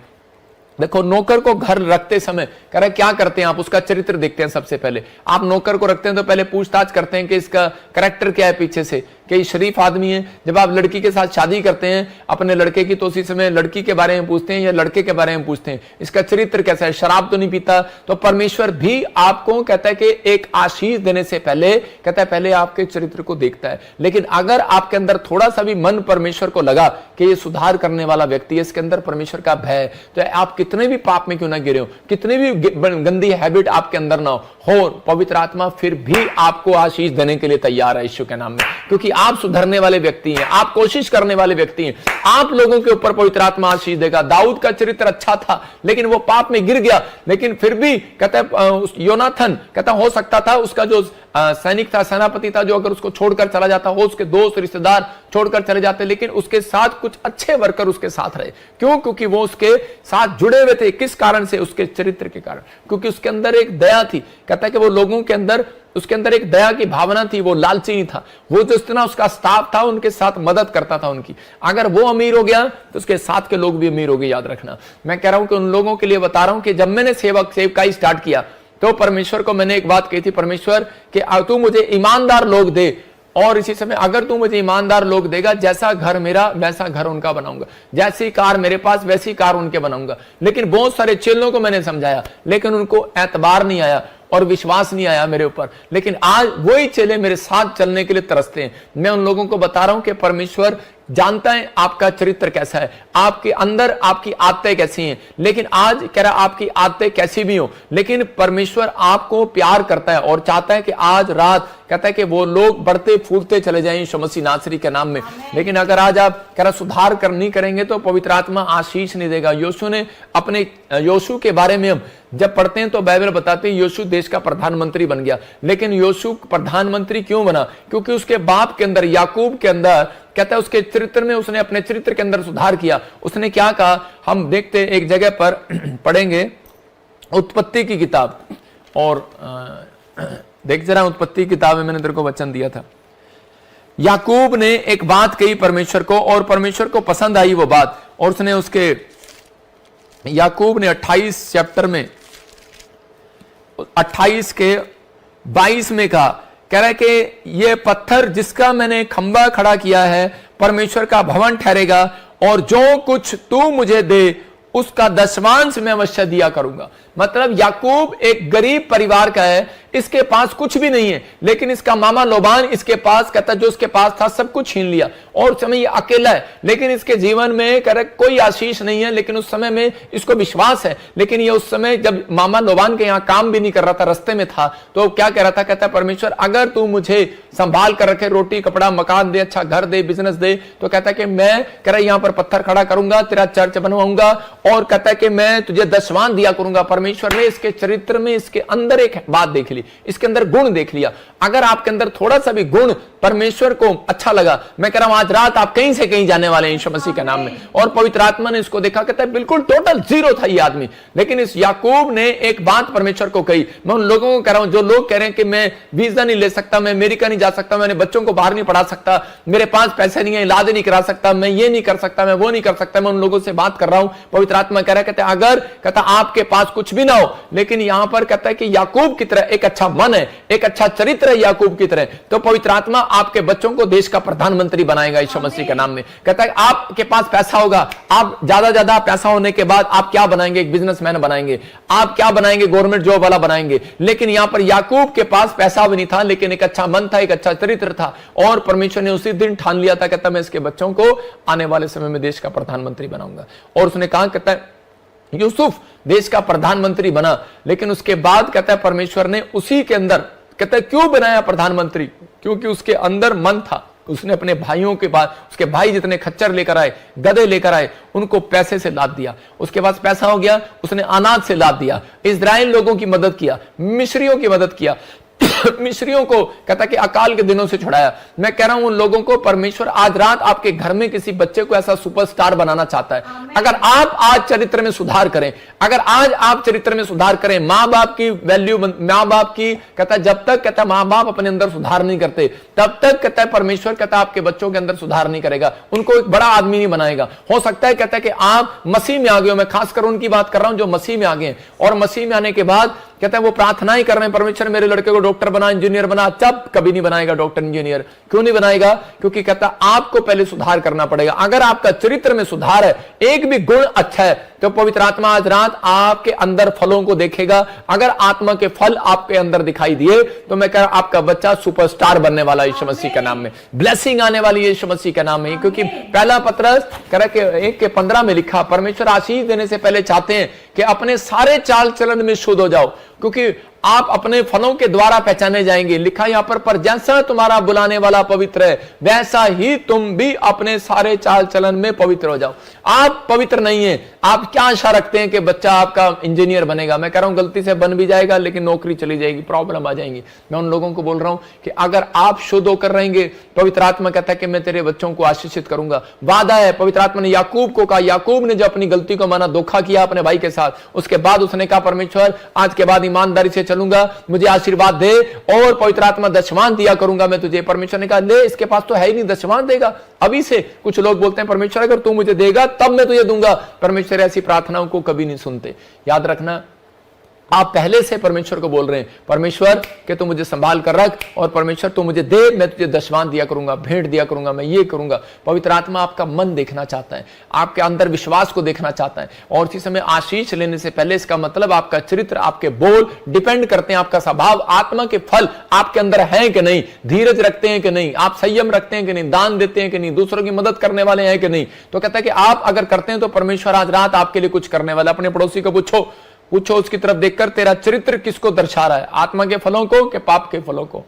देखो नौकर को घर रखते समय कह रहे क्या करते हैं आप? उसका चरित्र देखते हैं। सबसे पहले आप नौकर को रखते हैं तो पहले पूछताछ करते हैं कि इसका कैरेक्टर क्या है पीछे से, कि शरीफ आदमी है। जब आप लड़की के साथ शादी करते हैं अपने लड़के की, तो उसी समय लड़की के बारे में पूछते हैं या लड़के के बारे में पूछते हैं इसका चरित्र कैसा है, शराब तो नहीं पीता। तो परमेश्वर भी आपको कहता है कि एक आशीष देने से पहले कहता है पहले आपके चरित्र को देखता है। लेकिन अगर आपके अंदर थोड़ा सा भी मन परमेश्वर को लगा कि ये सुधार करने वाला व्यक्ति है, इसके अंदर परमेश्वर का भय है, तो आप कितने भी पाप में क्यों ना गिरे हो, कितनी भी गंदी हैबिट आपके अंदर ना हो, पवित्र आत्मा फिर भी आपको आशीष देने के लिए तैयार है यीशु के नाम में। क्योंकि आप सुधरने वाले व्यक्ति हैं, आप कोशिश करने वाले व्यक्ति हैं, आप लोगों के ऊपर पवित्र आत्मा आशीष देगा। दाऊद का चरित्र अच्छा था, लेकिन वो पाप में गिर गया, लेकिन फिर भी कहता है योनाथन कहता हो सकता था उसका जो सैनिक था, सेनापति था, जो अगर उसको छोड़कर चला जाता हो, उसके दोस्त रिश्तेदार छोड़कर चले जाते, लेकिन उसके साथ कुछ अच्छे वर्कर उसके साथ रहे। क्यों? क्योंकि वो उसके साथ जुड़े हुए थे। किस कारण से? उसके चरित्र के कारण, क्योंकि उसके अंदर एक दया थी। कहता है कि वो लोगों के अंदर उसके अंदर एक दया की भावना थी, वो लालची नहीं था। वो जो इतना उसका स्टाफ था उनके साथ मदद करता था उनकी। अगर वो अमीर हो गया तो उसके साथ के लोग भी अमीर हो गए, याद रखना। मैं कह रहा हूं कि उन लोगों के लिए बता रहा हूं कि जब मैंने सेवकाई स्टार्ट किया तो परमेश्वर को मैंने एक बात कही थी, परमेश्वर कि तू मुझे ईमानदार लोग दे, और इसी समय अगर तू मुझे ईमानदार लोग देगा, जैसा घर मेरा वैसा घर उनका बनाऊंगा, जैसी कार मेरे पास वैसी कार उनके बनाऊंगा। लेकिन बहुत सारे चेलों को मैंने समझाया, लेकिन उनको एतबार नहीं आया और विश्वास नहीं आया मेरे ऊपर। लेकिन आज वही चेले मेरे साथ चलने के लिए तरसते हैं। मैं उन लोगों को बता रहा हूं कि परमेश्वर जानता है आपका चरित्र कैसा है, आपके अंदर आपकी आदतें कैसी हैं। लेकिन आज कह रहा आपकी आदतें कैसी भी हो, लेकिन परमेश्वर आपको प्यार करता है और चाहता है कि आज रात कहता है कि वो लोग बढ़ते फूलते चले जाएं यीशु मसीह नासरी के नाम में। लेकिन अगर आज आप कह रहा सुधार नहीं करेंगे तो पवित्र आत्मा आशीष नहीं देगा। यीशु ने अपने यीशु के बारे में हम जब पढ़ते हैं तो बाइबल बताती है यीशु देश का प्रधानमंत्री बन गया। लेकिन यीशु प्रधानमंत्री क्यों बना? क्योंकि उसके बाप के अंदर, याकूब के अंदर कहता है उसके चरित्र में, उसने अपने चरित्र के अंदर सुधार किया। उसने क्या कहा हम देखते हैं, एक जगह पर पढ़ेंगे उत्पत्ति की किताब, और देख जरा उत्पत्ति की किताब में मैंने तेरे को वचन दिया था। याकूब ने एक बात कही परमेश्वर को और परमेश्वर को पसंद आई वो बात, और उसने उसके याकूब ने 28 चैप्टर में 28 के 22 में कहा, कह रहा है कि ये पत्थर जिसका मैंने खंबा खड़ा किया है परमेश्वर का भवन ठहरेगा, और जो कुछ तू मुझे दे उसका दशमांश मैं अवश्य दिया करूंगा। मतलब याकूब एक गरीब परिवार का है, इसके पास कुछ भी नहीं है, लेकिन इसका मामा लोबान इसके पास कहता जो उसके पास था सब कुछ छीन लिया, और उस समय ये अकेला है, लेकिन इसके जीवन में कह रहा कोई आशीष नहीं है। लेकिन उस समय में इसको विश्वास है, लेकिन ये उस समय जब मामा लोबान के यहाँ काम भी नहीं कर रहा था, रास्ते में था, तो क्या कह रहा था? कहता परमेश्वर अगर तू मुझे संभाल कर रखे, रोटी कपड़ा मकान दे, अच्छा घर दे, बिजनेस दे, तो कहता कि मैं कह रहा यहाँ पर पत्थर खड़ा करूंगा, तेरा चर्च बनवाऊंगा, और कहता है कि मैं तुझे दशवान दिया करूंगा। परमेश्वर ने इसके चरित्र में, इसके अंदर एक बात देख ली, इसके अंदर गुण देख लिया। अगर आपके अंदर थोड़ा सा भी गुण परमेश्वर को अच्छा लगा। मैं कह रहा हूं आज रात आप कहीं से कहीं जाने वाले हैं यीशु मसीह के नाम में। और पवित्र आत्मा ने इसको देखा, कहता है बिल्कुल टोटल जीरो था ये आदमी, लेकिन इस याकूब ने एक बात परमेश्वर को कही। मैं उन लोगों को कह रहा हूं जो लोग कह रहे हैं कि मैं वीजा नहीं ले सकता, मैं अमेरिका नहीं जा सकता, मैंने बच्चों को बाहर नहीं पढ़ा सकता, मेरे पास पैसे नहीं है, इलाज नहीं करा सकता, मैं ये नहीं कर सकता, मैं वो नहीं कर सकता, मैं उन लोगों से बात कर रहा हूं। पवित्र आत्मा कह रहा है, कहता है अगर कहता आपके पास कुछ भी ना हो, लेकिन यहां पर कहता है कि याकूब की तरह एक अच्छा मन है, एक अच्छा चरित्र है याकूब की तरह, तो पवित्र आत्मा आपके बच्चों को देश का प्रधानमंत्री बनाएगा यीशु मसीह के नाम में। कहता है आपके पास पैसा होगा, आप ज्यादा पैसा होने के बाद आप क्या बनाएंगे? एक बिजनेसमैन बनाएंगे। आप क्या बनाएंगे? गवर्नमेंट जॉब वाला बनाएंगे। लेकिन यहां पर याकूब के पास पैसा भी नहीं था, लेकिन एक अच्छा मन था, एक अच्छा चरित्र था, और परमेश्वर ने उसी दिन ठान लिया था, कहता मैं इसके बच्चों को आने वाले समय में देश का प्रधानमंत्री बनाऊंगा। और उसने कहा, कहता है यूसुफ देश का प्रधानमंत्री बना, लेकिन उसके बाद कहता है परमेश्वर ने उसी के अंदर, कहता है क्यों बनाया प्रधानमंत्री? क्योंकि उसके अंदर मन था। उसने अपने भाइयों के पास, उसके भाई जितने खच्चर लेकर आए, गधे लेकर आए, उनको पैसे से लाद दिया। उसके पास पैसा हो गया, उसने अनाज से लाद दिया, इजराइल लोगों की मदद किया, मिस्रियों की मदद किया, मिस्रियों को कहता कि अकाल के दिनों से छुड़ाया। मैं कह रहा हूं उन लोगों को परमेश्वर आज रात आपके घर में किसी बच्चे को ऐसा सुपरस्टार बनाना चाहता है। अगर आप आज चरित्र में सुधार करें, अगर आज आप चरित्र में सुधार करें, मां बाप की वैल्यू, मां बाप की कहता जब तक कहता मां बाप अपने अंदर सुधार नहीं करते, तब तक कहता है परमेश्वर कहता आपके बच्चों के अंदर सुधार नहीं करेगा, उनको एक बड़ा आदमी नहीं बनाएगा। हो सकता है कहता है कि आप मसीह में आ गए हो, मैं खासकर उनकी बात कर रहा हूं जो मसीह में आ गए, और मसीह में आने के बाद कहता है वो प्रार्थना ही कर रहे हैं, परमेश्वर मेरे लड़के को डॉक्टर बना, इंजीनियर बना। जब कभी नहीं बनाएगा डॉक्टर इंजीनियर। क्यों नहीं बनाएगा? क्योंकि कहता आपको पहले सुधार करना पड़ेगा। अगर आपका चरित्र में सुधार है, एक भी गुण अच्छा है, तो पवित्र आत्मा आज रात आपके अंदर फलों को देखेगा। अगर आत्मा के फल आपके अंदर दिखाई दिए, तो मैं कह रहा आपका बच्चा सुपरस्टार बनने वाला यीशु मसीह के नाम में, ब्लेसिंग आने वाली है यीशु मसीह के नाम में। क्योंकि पहला पत्रस 1:15 में लिखा, परमेश्वर आशीष देने से पहले चाहते हैं कि अपने सारे चाल चलन में शुद्ध हो जाओ, क्योंकि आप अपने फलों के द्वारा पहचाने जाएंगे। लिखा यहां पर जैसा तुम्हारा बुलाने वाला पवित्र है, वैसा ही तुम भी अपने सारे चाल चलन में पवित्र हो जाओ। आप पवित्र नहीं है, आप क्या आशा रखते हैं कि बच्चा आपका इंजीनियर बनेगा? मैं कह रहा हूं गलती से बन भी जाएगा, लेकिन नौकरी चली जाएगी, प्रॉब्लम आ जाएंगी। मैं उन लोगों को बोल रहा हूं कि अगर आप शुद्ध होकर रहेंगे, पवित्र आत्मा कहता है कि मैं तेरे बच्चों को आशीषित करूंगा। वादा है, पवित्र आत्मा ने याकूब को कहा, याकूब ने जो अपनी गलती को माना, धोखा किया अपने भाई के साथ, उसके बाद उसने कहा परमेश्वर आज के बाद ईमानदारी से चलूंगा, मुझे आशीर्वाद दे, और पवित्र आत्मा दशमान दिया करूंगा मैं तुझे। परमेश्वर ने कहा ले, इसके पास तो है ही नहीं, दशमान देगा अभी से। कुछ लोग बोलते हैं परमेश्वर अगर तू मुझे देगा तब मैं तुझे दूंगा। परमेश्वर ऐसी प्रार्थनाओं को कभी नहीं सुनते। याद रखना, आप पहले से परमेश्वर को बोल रहे हैं परमेश्वर कि तू मुझे संभाल कर रख, और परमेश्वर तू मुझे दे, मैं तुझे दशमान दिया करूंगा, भेंट दिया करूंगा, मैं ये करूंगा। पवित्र आत्मा आपका मन देखना चाहता है, आपके अंदर विश्वास को देखना चाहता है। और इसी समय आशीष लेने से पहले इसका मतलब आपका चरित्र, आपके बोल डिपेंड करते हैं, आपका स्वभाव, आत्मा के फल आपके अंदर है कि नहीं, धीरज रखते हैं कि नहीं, आप संयम रखते हैं कि नहीं, दान देते हैं कि नहीं, दूसरों की मदद करने वाले हैं कि नहीं। तो कहता है कि आप अगर करते हैं तो परमेश्वर आज रात आपके लिए कुछ करने वाला। अपने पड़ोसी को पूछो उसकी तरफ देखकर तेरा चरित्र किसको दर्शा रहा है, आत्मा के फलों को कि पाप के फलों को?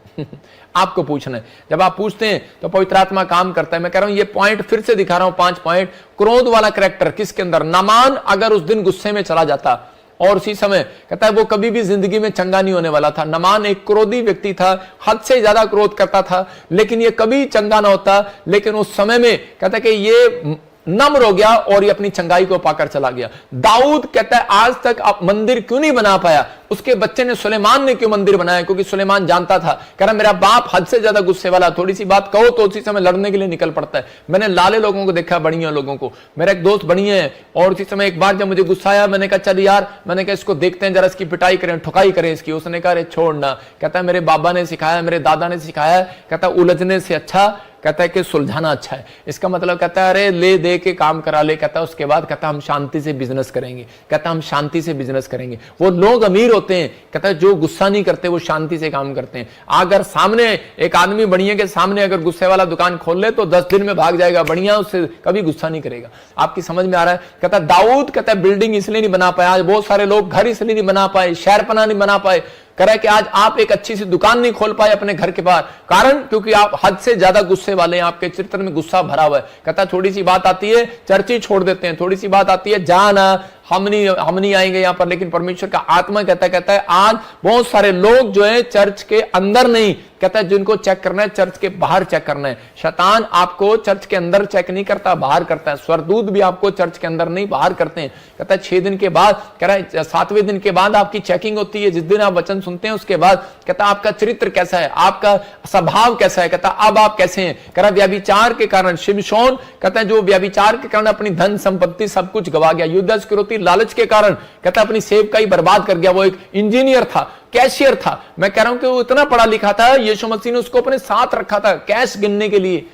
आपको पूछना है। जब आप पूछते हैं तो पवित्र आत्मा काम करता है। मैं कह रहा हूं ये पॉइंट फिर से दिखा रहा हूं, 5 पॉइंट। क्रोध वाला कैरेक्टर किसके अंदर? नामान अगर उस दिन गुस्से में चला जाता और उसी समय कहता है वो कभी भी जिंदगी में चंगा नहीं होने वाला था। नामान एक क्रोधी व्यक्ति था, हद से ज्यादा क्रोध करता था, लेकिन ये कभी चंगा ना होता। लेकिन उस समय में कहता है कि ये नम्र हो गया और ये अपनी चंगाई को पाकर चला गया। दाऊद कहता है आज तक आप मंदिर क्यों नहीं बना पाया? उसके बच्चे ने, सुलेमान ने क्यों मंदिर बनाया? क्योंकि सुलेमान जानता था, कह रहा मेरा बाप हद से ज्यादा गुस्से वाला, थोड़ी सी बात कहो तो उसी समय लड़ने के लिए निकल पड़ता है। मैंने लाले लोगों को देखा, बढ़िया लोगों को। मेरा एक दोस्त बढ़िया है, और उसी समय एक बार जब मुझे गुस्सा आया, मैंने कहा चल यार, मैंने कहा इसको देखते हैं जरा, इसकी पिटाई करें, ठुकाई करें इसकी। उसने कहा अरे छोड़ना। कहता है मेरे बाबा ने सिखाया, मेरे दादा ने सिखाया, कहता उलझने से अच्छा कहता है कि सुलझाना अच्छा है। इसका मतलब कहता है अरे ले दे के काम करा ले। कहता है उसके बाद कहता हम शांति से बिजनेस करेंगे, कहता हम शांति से बिजनेस करेंगे। वो लोग अमीर होते हैं, कहता है जो गुस्सा नहीं करते वो शांति से काम करते हैं। अगर सामने एक आदमी बढ़िया के सामने अगर गुस्से वाला दुकान खोल ले तो 10 दिन में भाग जाएगा, बढ़िया उससे कभी गुस्सा नहीं करेगा। आपकी समझ में आ रहा है? कहता दाऊद कहता है बिल्डिंग इसलिए नहीं बना पाया, आज बहुत सारे लोग घर इसलिए नहीं बना पाए, शहरपना नहीं बना पाए, कह रहा है कि आज आप एक अच्छी सी दुकान नहीं खोल पाए अपने घर के बाहर, कारण क्योंकि आप हद से ज्यादा गुस्से वाले हैं, आपके चरित्र में गुस्सा भरा हुआ है। कहता थोड़ी सी बात आती है चर्च ही छोड़ देते हैं, थोड़ी सी बात आती है जाना हम नहीं आएंगे यहाँ पर। लेकिन परमेश्वर का आत्मा कहता है आज बहुत सारे लोग जो है चर्च के अंदर नहीं कहता है जिनको चेक करना है चर्च के बाहर चेक करना है। शैतान आपको चर्च के अंदर चेक नहीं करता, बाहर करता है। स्वर्गदूत भी आपको चर्च के अंदर नहीं बाहर करते हैं। कहता है 6 दिन के बाद, कह रहा है 7वें दिन के बाद आपकी चेकिंग होती है। जिस दिन आप वचन सुनते हैं उसके बाद कहता है आपका चरित्र कैसा है, आपका स्वभाव कैसा है। कहता अब आप कैसे हैं। कह रहा व्यभिचार के कारण शिमशोन, कहता है जो व्यभिचार के कारण अपनी धन संपत्ति सब कुछ गवा गया। युद्ध इस्करियोती लालच के कारण कहता अपनी सेवकाई बर्बाद कर गया। वो एक इंजीनियर था, कैशियर था। मैं कह रहा हूं कि वो इतना पढ़ा लिखा था, यीशु मसीह ने उसको अपने साथ रखा था कैश गिनने के लिए।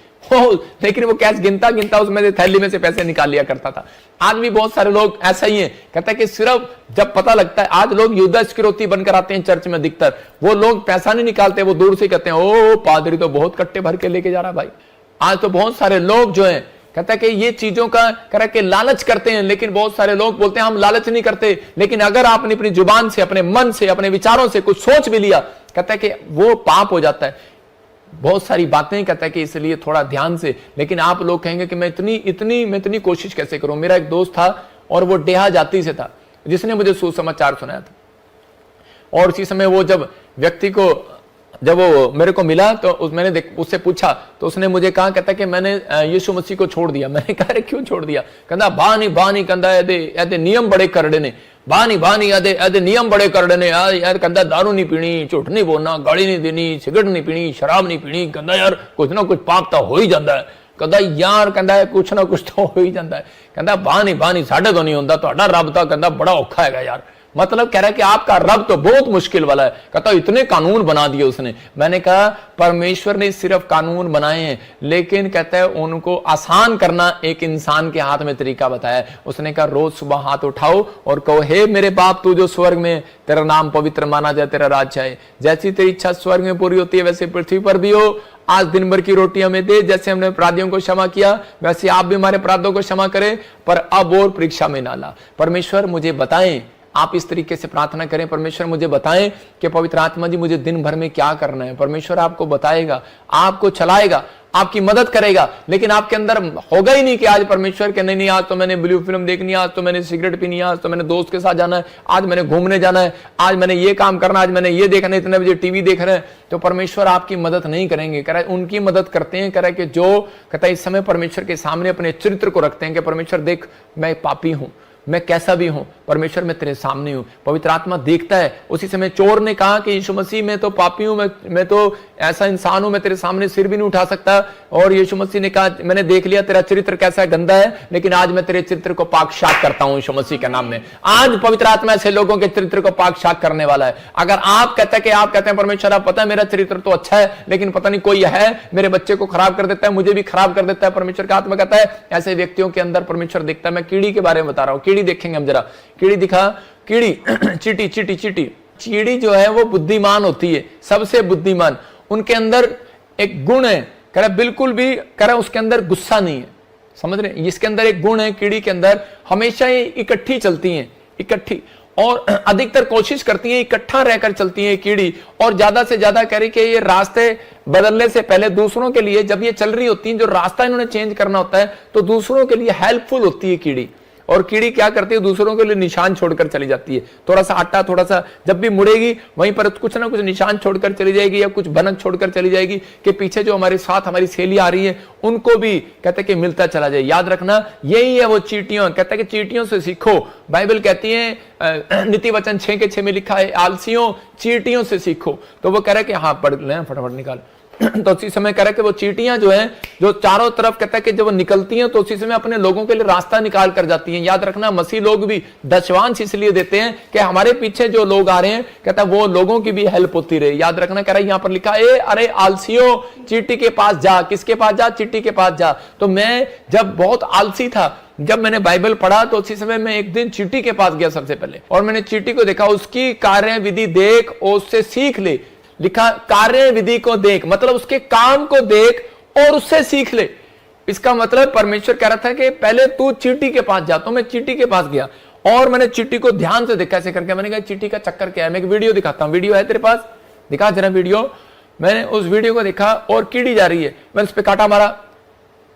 लेकिन वो कैश गिनता गिनता उसमें से थैली में से पैसे निकाल लिया करता था। आज भी बहुत सारे लोग ऐसा ही हैं। कहता है कि सिर्फ जब पता लगता है, आज लोग युद्ध इस्करियोती बनकर आते हैं चर्च में अधिकतर। वो लोग पैसा नहीं निकालते, वो दूर से कहते हैं ओ पादरी तो बहुत कट्टे भर के लेके जा रहा है भाई। आज तो बहुत सारे लोग जो हैं, कहता है कि ये चीजों का कह के लालच करते हैं। लेकिन बहुत सारे लोग बोलते हैं हम लालच नहीं करते। लेकिन अगर आपने अपनी जुबान से, अपने मन से, अपने विचारों से कुछ सोच भी लिया, कहता है कि वो पाप हो जाता है। बहुत सारी बातें कहता है कि इसलिए थोड़ा ध्यान से। लेकिन आप लोग कहेंगे कि मैं इतनी कोशिश कैसे करूं। मेरा एक दोस्त था और वो डेहा जाति से था, जिसने मुझे सुसमाचार सुनाया था। और उसी समय वो जब व्यक्ति को, जब वो मेरे को मिला तो मैंने उससे पूछा तो उसने मुझे कहा, कहता कि मैंने यीशु मसीह को छोड़ दिया। मैंने कहा क्यों छोड़ दिया। कहता बानी कहता ऐसे नियम बड़े करड़े ने, बानी ऐसे नियम बड़े करड़े ने यार। कहता दारू नहीं पीनी, झूठ नहीं बोलना, गाली नहीं देनी, सिगरेट नहीं पीनी, शराब नहीं पीनी। कहता यार कुछ ना कुछ पाप तो हो ही जाता है। कहता यार कहता कुछ ना कुछ तो हो ही जाता है। कहता बानी साढ़े तो नहीं होता, ਤੁਹਾਡਾ रब तो कहता बड़ा औखा है यार। मतलब कह रहा है कि आपका रब तो बहुत मुश्किल वाला है। कहता इतने कानून बना दिए उसने। मैंने कहा परमेश्वर ने सिर्फ कानून बनाए हैं, लेकिन कहता है उनको आसान करना एक इंसान के हाथ में तरीका बताया। उसने कहा रोज सुबह हाथ उठाओ और कहो हे मेरे बाप तू जो स्वर्ग में, तेरा नाम पवित्र माना जाए, तेरा राज्य आए, जैसी तेरी इच्छा स्वर्ग में पूरी होती है वैसे पृथ्वी पर भी हो। आज दिन भर की रोटी हमें दे, जैसे हमने अपराधियों को क्षमा किया वैसे आप भी हमारे अपराधों को क्षमा करें, पर अब और परीक्षा में ना ला। परमेश्वर मुझे बताएं, आप इस तरीके से प्रार्थना करें, परमेश्वर मुझे बताएं कि पवित्र आत्मा जी मुझे दिन भर में क्या करना है। परमेश्वर आपको बताएगा, आपको चलाएगा, आपकी मदद करेगा। लेकिन आपके अंदर होगा ही नहीं कि आज परमेश्वर के नहीं आज तो मैंने ब्लू फिल्म देखनी है, आज तो मैंने सिगरेट पीनी है, आज तो मैंने दोस्त के साथ जाना है, आज मैंने घूमने जाना है, आज मैंने ये काम करना, आज मैंने ये देखना है, इतने बजे टीवी देख रहे हैं। तो परमेश्वर आपकी मदद नहीं करेंगे। कह रहा है उनकी मदद करते हैं। कह रहा है कि जो कहता है इस समय परमेश्वर के सामने अपने चरित्र को रखते हैं कि परमेश्वर देख मैं पापी हूं, मैं कैसा भी हूं, परमेश्वर मैं तेरे सामने हूं। पवित्र आत्मा देखता है। उसी समय चोर ने कहा कि यीशु मसीह मैं तो पापी हूं, मैं तो ऐसा इंसान हूं, मैं तेरे सामने सिर भी नहीं उठा सकता। और यीशु मसीह ने कहा मैंने देख लिया तेरा चरित्र कैसा गंदा है, लेकिन आज मैं तेरे चरित्र को पाक शाक करता हूं यीशु मसीह के नाम में। आज पवित्र आत्मा ऐसे लोगों के चरित्र को पाक शाक करने वाला है। अगर आप कहते हैं परमेश्वर आप पता है मेरा चरित्र तो अच्छा है, लेकिन पता नहीं कोई है मेरे बच्चे को खराब कर देता है, मुझे भी खराब कर देता है, परमेश्वर का आत्मा कहता है ऐसे व्यक्तियों के अंदर परमेश्वर देखता है। मैं कीड़ी के बारे में बता रहा हूं। कीड़ी देखेंगे हम जरा, कीड़ी दिखा, कीड़ी चीटी चीटी चीटी चीड़ी जो है वो बुद्धिमान होती है, सबसे बुद्धिमान। उनके अंदर एक गुण है, कह रहा बिल्कुल भी कह रहा उसके अंदर गुस्सा नहीं है। समझ रहे, इसके अंदर एक गुण है कीड़ी के अंदर, हमेशा ये इकट्ठी चलती हैं, इकट्ठी, और अधिकतर कोशिश करती हैं इकट्ठा रहकर चलती हैं कीड़ी। और ज्यादा से ज्यादा कह रही कि ये रास्ते बदलने से पहले दूसरों के लिए जब ये चल रही होती हैं, जो रास्ता इन्होंने चेंज करना होता है तो दूसरों के लिए हेल्पफुल होती है कीड़ी। और कीड़ी क्या करती है दूसरों के लिए निशान छोड़कर चली जाती है। थोड़ा सा आटा, थोड़ा सा जब भी मुड़ेगी वहीं पर कुछ ना कुछ निशान छोड़कर चली जाएगी या कुछ भनक छोड़कर चली जाएगी कि पीछे जो हमारे साथ हमारी सहेली आ रही है उनको भी कहते हैं कि मिलता चला जाए। याद रखना यही है वो चींटियों। कहते हैं कि चींटियों से सीखो। बाइबल कहती है नीति वचन 6:6 में लिखा है आलसियों चींटियों से सीखो। तो वो कह रहा है कि हाँ पढ़ लें फटाफट निकाल। तो उसी समय कह रहा है कि वो चींटियां जो हैं जो चारों तरफ कहता है कि जब वो निकलती हैं तो उसी समय अपने लोगों के लिए रास्ता निकाल कर जाती हैं। याद रखना मसीह लोग भी दशवांश इसलिए देते हैं कि हमारे पीछे जो लोग आ रहे हैं कहता है वो लोगों की भी हेल्प होती रहे। याद रखना, कह रहा है यहां पर लिखा है अरे आलसियों चींटी के पास जा। किसके पास जा? चींटी के पास जा। तो मैं जब बहुत आलसी था, जब मैंने बाइबल पढ़ा तो उसी समय मैं एक दिन चींटी के पास गया सबसे पहले, और मैंने चींटी को देखा, उसकी कार्य विधि देख और उससे सीख ले। लिखा कार्य विधि को देख, मतलब उसके काम को देख और उससे सीख ले। इसका मतलब परमेश्वर कह रहा था कि पहले तू चींटी के पास जा। तो मैं चींटी के पास गया और मैंने चींटी को ध्यान से देखा ऐसे करके। मैंने कहा चींटी का चक्कर क्या है। मैं एक वीडियो दिखाता हूं। वीडियो है तेरे पास? दिखा जरा वीडियो। मैंने उस वीडियो को देखा और कीड़ी जा रही है। मैंने इस पे कांटा मारा,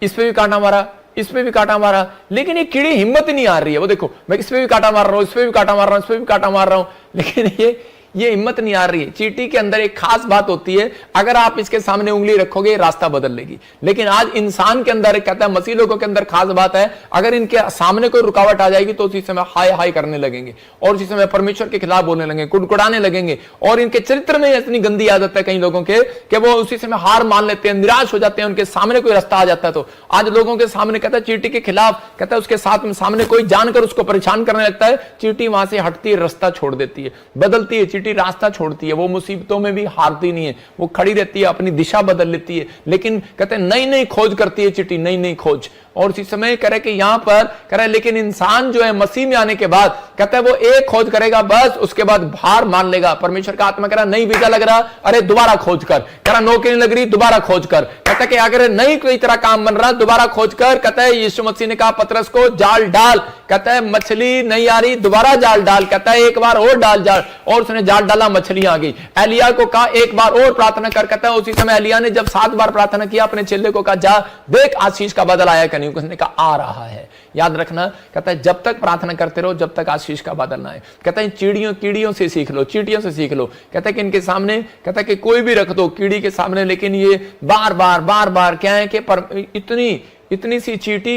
इस पे भी कांटा मारा, इस पे भी कांटा मारा, लेकिन ये कीड़ी हिम्मत ही नहीं आ रही है। वो देखो मैं इस पे भी कांटा मार रहा हूं, इस पे भी कांटा मार रहा हूं, इस पे भी कांटा मार रहा हूं, लेकिन ये हिम्मत नहीं आ रही है। चींटी के अंदर एक खास बात होती है, अगर आप इसके सामने उंगली रखोगे रास्ता बदल लेगी। लेकिन आज इंसान के अंदर कहता है, मसीह लोगों के अंदर खास बात है, अगर इनके सामने कोई रुकावट आ जाएगी तो उसी समय हाय हाय करने लगेंगे और उसी समय परमेश्वर के खिलाफ बोलने लगेंगे, कुड़कुड़ाने लगेंगे। और इनके चरित्र में इतनी गंदी आदत है कई लोगों के कि वो उसी समय हार मान लेते हैं, निराश हो जाते हैं। उनके सामने कोई रास्ता आ जाता है तो आज लोगों के सामने कहता है चींटी के खिलाफ, कहता है उसके साथ में सामने कोई जानकर उसको परेशान करने लगता है, चींटी वहां से हटती है, रास्ता छोड़ देती है, बदलती है। चींटी रास्ता छोड़ती है, वो मुसीबतों में भी हारती नहीं है, वो खड़ी रहती है, अपनी दिशा बदल लेती है। लेकिन कहते हैं नई नई खोज करती है चींटी, नई नई खोज। और उसी समय कह रहे कि यहां पर कह रहे लेकिन इंसान जो है मसीह में आने के बाद कहता है वो एक खोज करेगा बस, उसके बाद हार मान लेगा। परमेश्वर का आत्मा कह रहा नहीं वीजा लग रहा, अरे दोबारा खोज कर। कह रहा नौकरी लग रही, दोबारा खोज कर। कहता है कि अगर नहीं कोई तरह काम बन रहा, दोबारा खोज कर। कहता है यीशु मसीह ने कहा पतरस को जाल डाल, कहता है मछली नहीं आ रही, दोबारा जाल डाल। कहता है एक बार और डाल जाल, और उसने जाल डाला, मछली आ गई। एलिया को कहा एक बार और प्रार्थना कर। कहता है उसी समय एलिया ने जब 7 बार प्रार्थना किया, अपने चेले को कहा जा देख आशीष का बादल आया कि नहीं। उसने कहा आ रहा है। याद रखना, कहता है जब तक प्रार्थना करते रहो जब तक आशीष का बादल ना आए। कहता है कीड़ियों से सीख लो, चींटियों से सीख लो। कहता है कि इनके सामने, कहता है कि कोई भी रख दो कीड़ी के सामने, लेकिन ये बार बार क्या है कि इतनी सी चींटी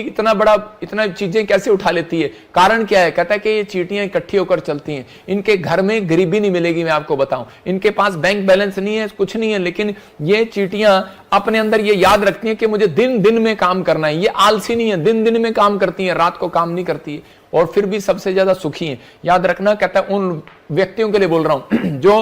इतना चीजें कैसे उठा लेती है। कारण क्या है? कहता है कि ये चींटियां इकट्ठी होकर चलती हैं। इनके घर में गरीबी नहीं मिलेगी, मैं आपको बताऊं। इनके पास बैंक बैलेंस नहीं है, कुछ नहीं है, लेकिन ये चींटियां अपने अंदर ये याद रखती हैं कि मुझे दिन दिन में काम करना है। ये आलसी नहीं है, दिन दिन में काम करती हैं, रात को काम नहीं करती है, और फिर भी सबसे ज्यादा सुखी है। याद रखना, कहता है उन व्यक्तियों के लिए बोल रहा हूं जो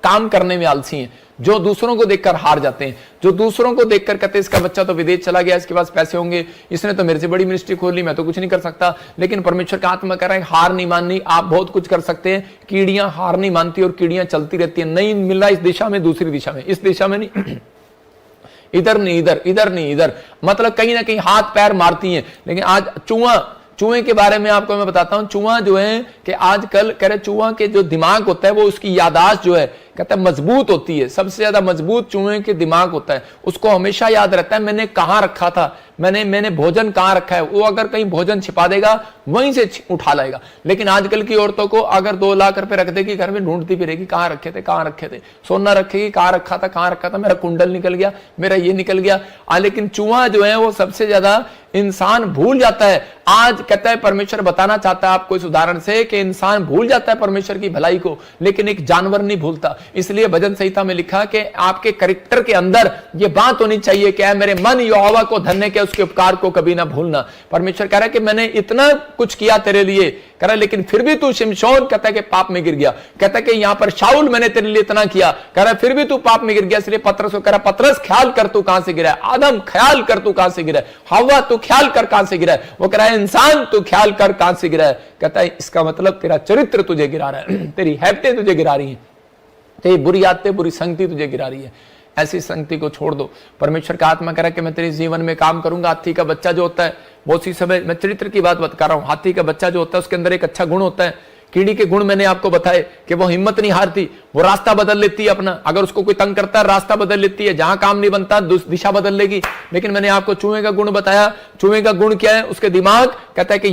काम करने में आलसी हैं, जो दूसरों को देखकर हार जाते हैं, जो दूसरों को देखकर कहते हैं इसका बच्चा तो विदेश चला गया, इसके पास पैसे होंगे, इसने तो मेरे से बड़ी मिनिस्ट्री खोल ली, मैं तो कुछ नहीं कर सकता। लेकिन परमेश्वर का आत्मा कह रहा है हार नहीं माननी, आप बहुत कुछ कर सकते हैं। कीड़ियां हार नहीं मानती और कीड़ियां चलती रहती है। नहीं मिल रहा इस दिशा में, दूसरी दिशा में, इस दिशा में नहीं इधर नहीं इधर, इधर नहीं इधर, मतलब कहीं ना कहीं हाथ पैर मारती हैं। लेकिन आज चूहे के बारे में आपको मैं बताता हूं। चूहा जो है कि आजकल कह रहे चूहा के जो दिमाग होता है वो उसकी याददाश्त जो है कहता है मजबूत होती है। सबसे ज्यादा मजबूत चूहे के दिमाग होता है, उसको हमेशा याद रहता है मैंने कहां रखा था, मैंने भोजन कहां रखा है। वो अगर कहीं भोजन छिपा देगा वहीं से उठा लाएगा। लेकिन आजकल की औरतों को अगर 2 लाख रुपए रख देगी घर में, ढूंढती फिरेगी कहां रखे थे। सोना रखेगी, कहां रखा था, मेरा कुंडल निकल गया, मेरा ये निकल गया। लेकिन चूहा जो है वो सबसे ज्यादा इंसान भूल जाता है। आज कहता है परमेश्वर बताना चाहता है आपको इस उदाहरण से कि इंसान भूल जाता है परमेश्वर की भलाई को, लेकिन एक जानवर नहीं भूलता। इसलिए भजन संहिता में लिखा कि आपके कैरेक्टर के अंदर ये बात होनी चाहिए कि मेरे मन यहोवा को धन्य के उसके उपकार को कभी ना भूलना। परमेश्वर कह रहा है कि मैंने इतना कुछ किया तेरे लिए, कह रहा है लेकिन फिर भी तू शिमशोन कहता है कि पाप में गिर गया। कहता है कि यहां पर शाऊल मैंने तेरे लिए इतना किया, कह रहा है फिर भी तू पाप में गिर गया। इसलिए पतरस को कह रहा है पतरस ख्याल कर तू कहां से गिरा है, आदम ख्याल कर तू कहां से गिरा है, हव्वा तू ख्याल कर कहां से गिरा है। वो कह रहा है इंसान तू ख्याल कर कहां से गिरा है। कहता है इसका मतलब तेरा चरित्र तुझे गिरा रहा है, तेरी हैबतें तुझे गिरा रही हैं, तेरी बुरी आदतें, बुरी संगति तुझे गिरा रही है। ऐसी संगति को छोड़ दो। परमेश्वर का आत्मा कह रहा है कि मैं तेरे जीवन में काम करूंगा। हाथी का बच्चा जो होता है, बहुत सी समय मैं चरित्र की बात कर रहा हूं। हाथी का बच्चा जो होता है उसके अंदर एक अच्छा गुण होता है। कीड़ी के गुण मैंने आपको बताए कि वो हिम्मत नहीं हारती, वो रास्ता बदल लेती है अपना। अगर उसको कोई तंग करता है रास्ता बदल लेती है, जहां काम नहीं बनता दिशा बदल लेगी। लेकिन मैंने आपको चूहे का गुण बताया। चूहे का गुण क्या है? उसके दिमाग कहता है कि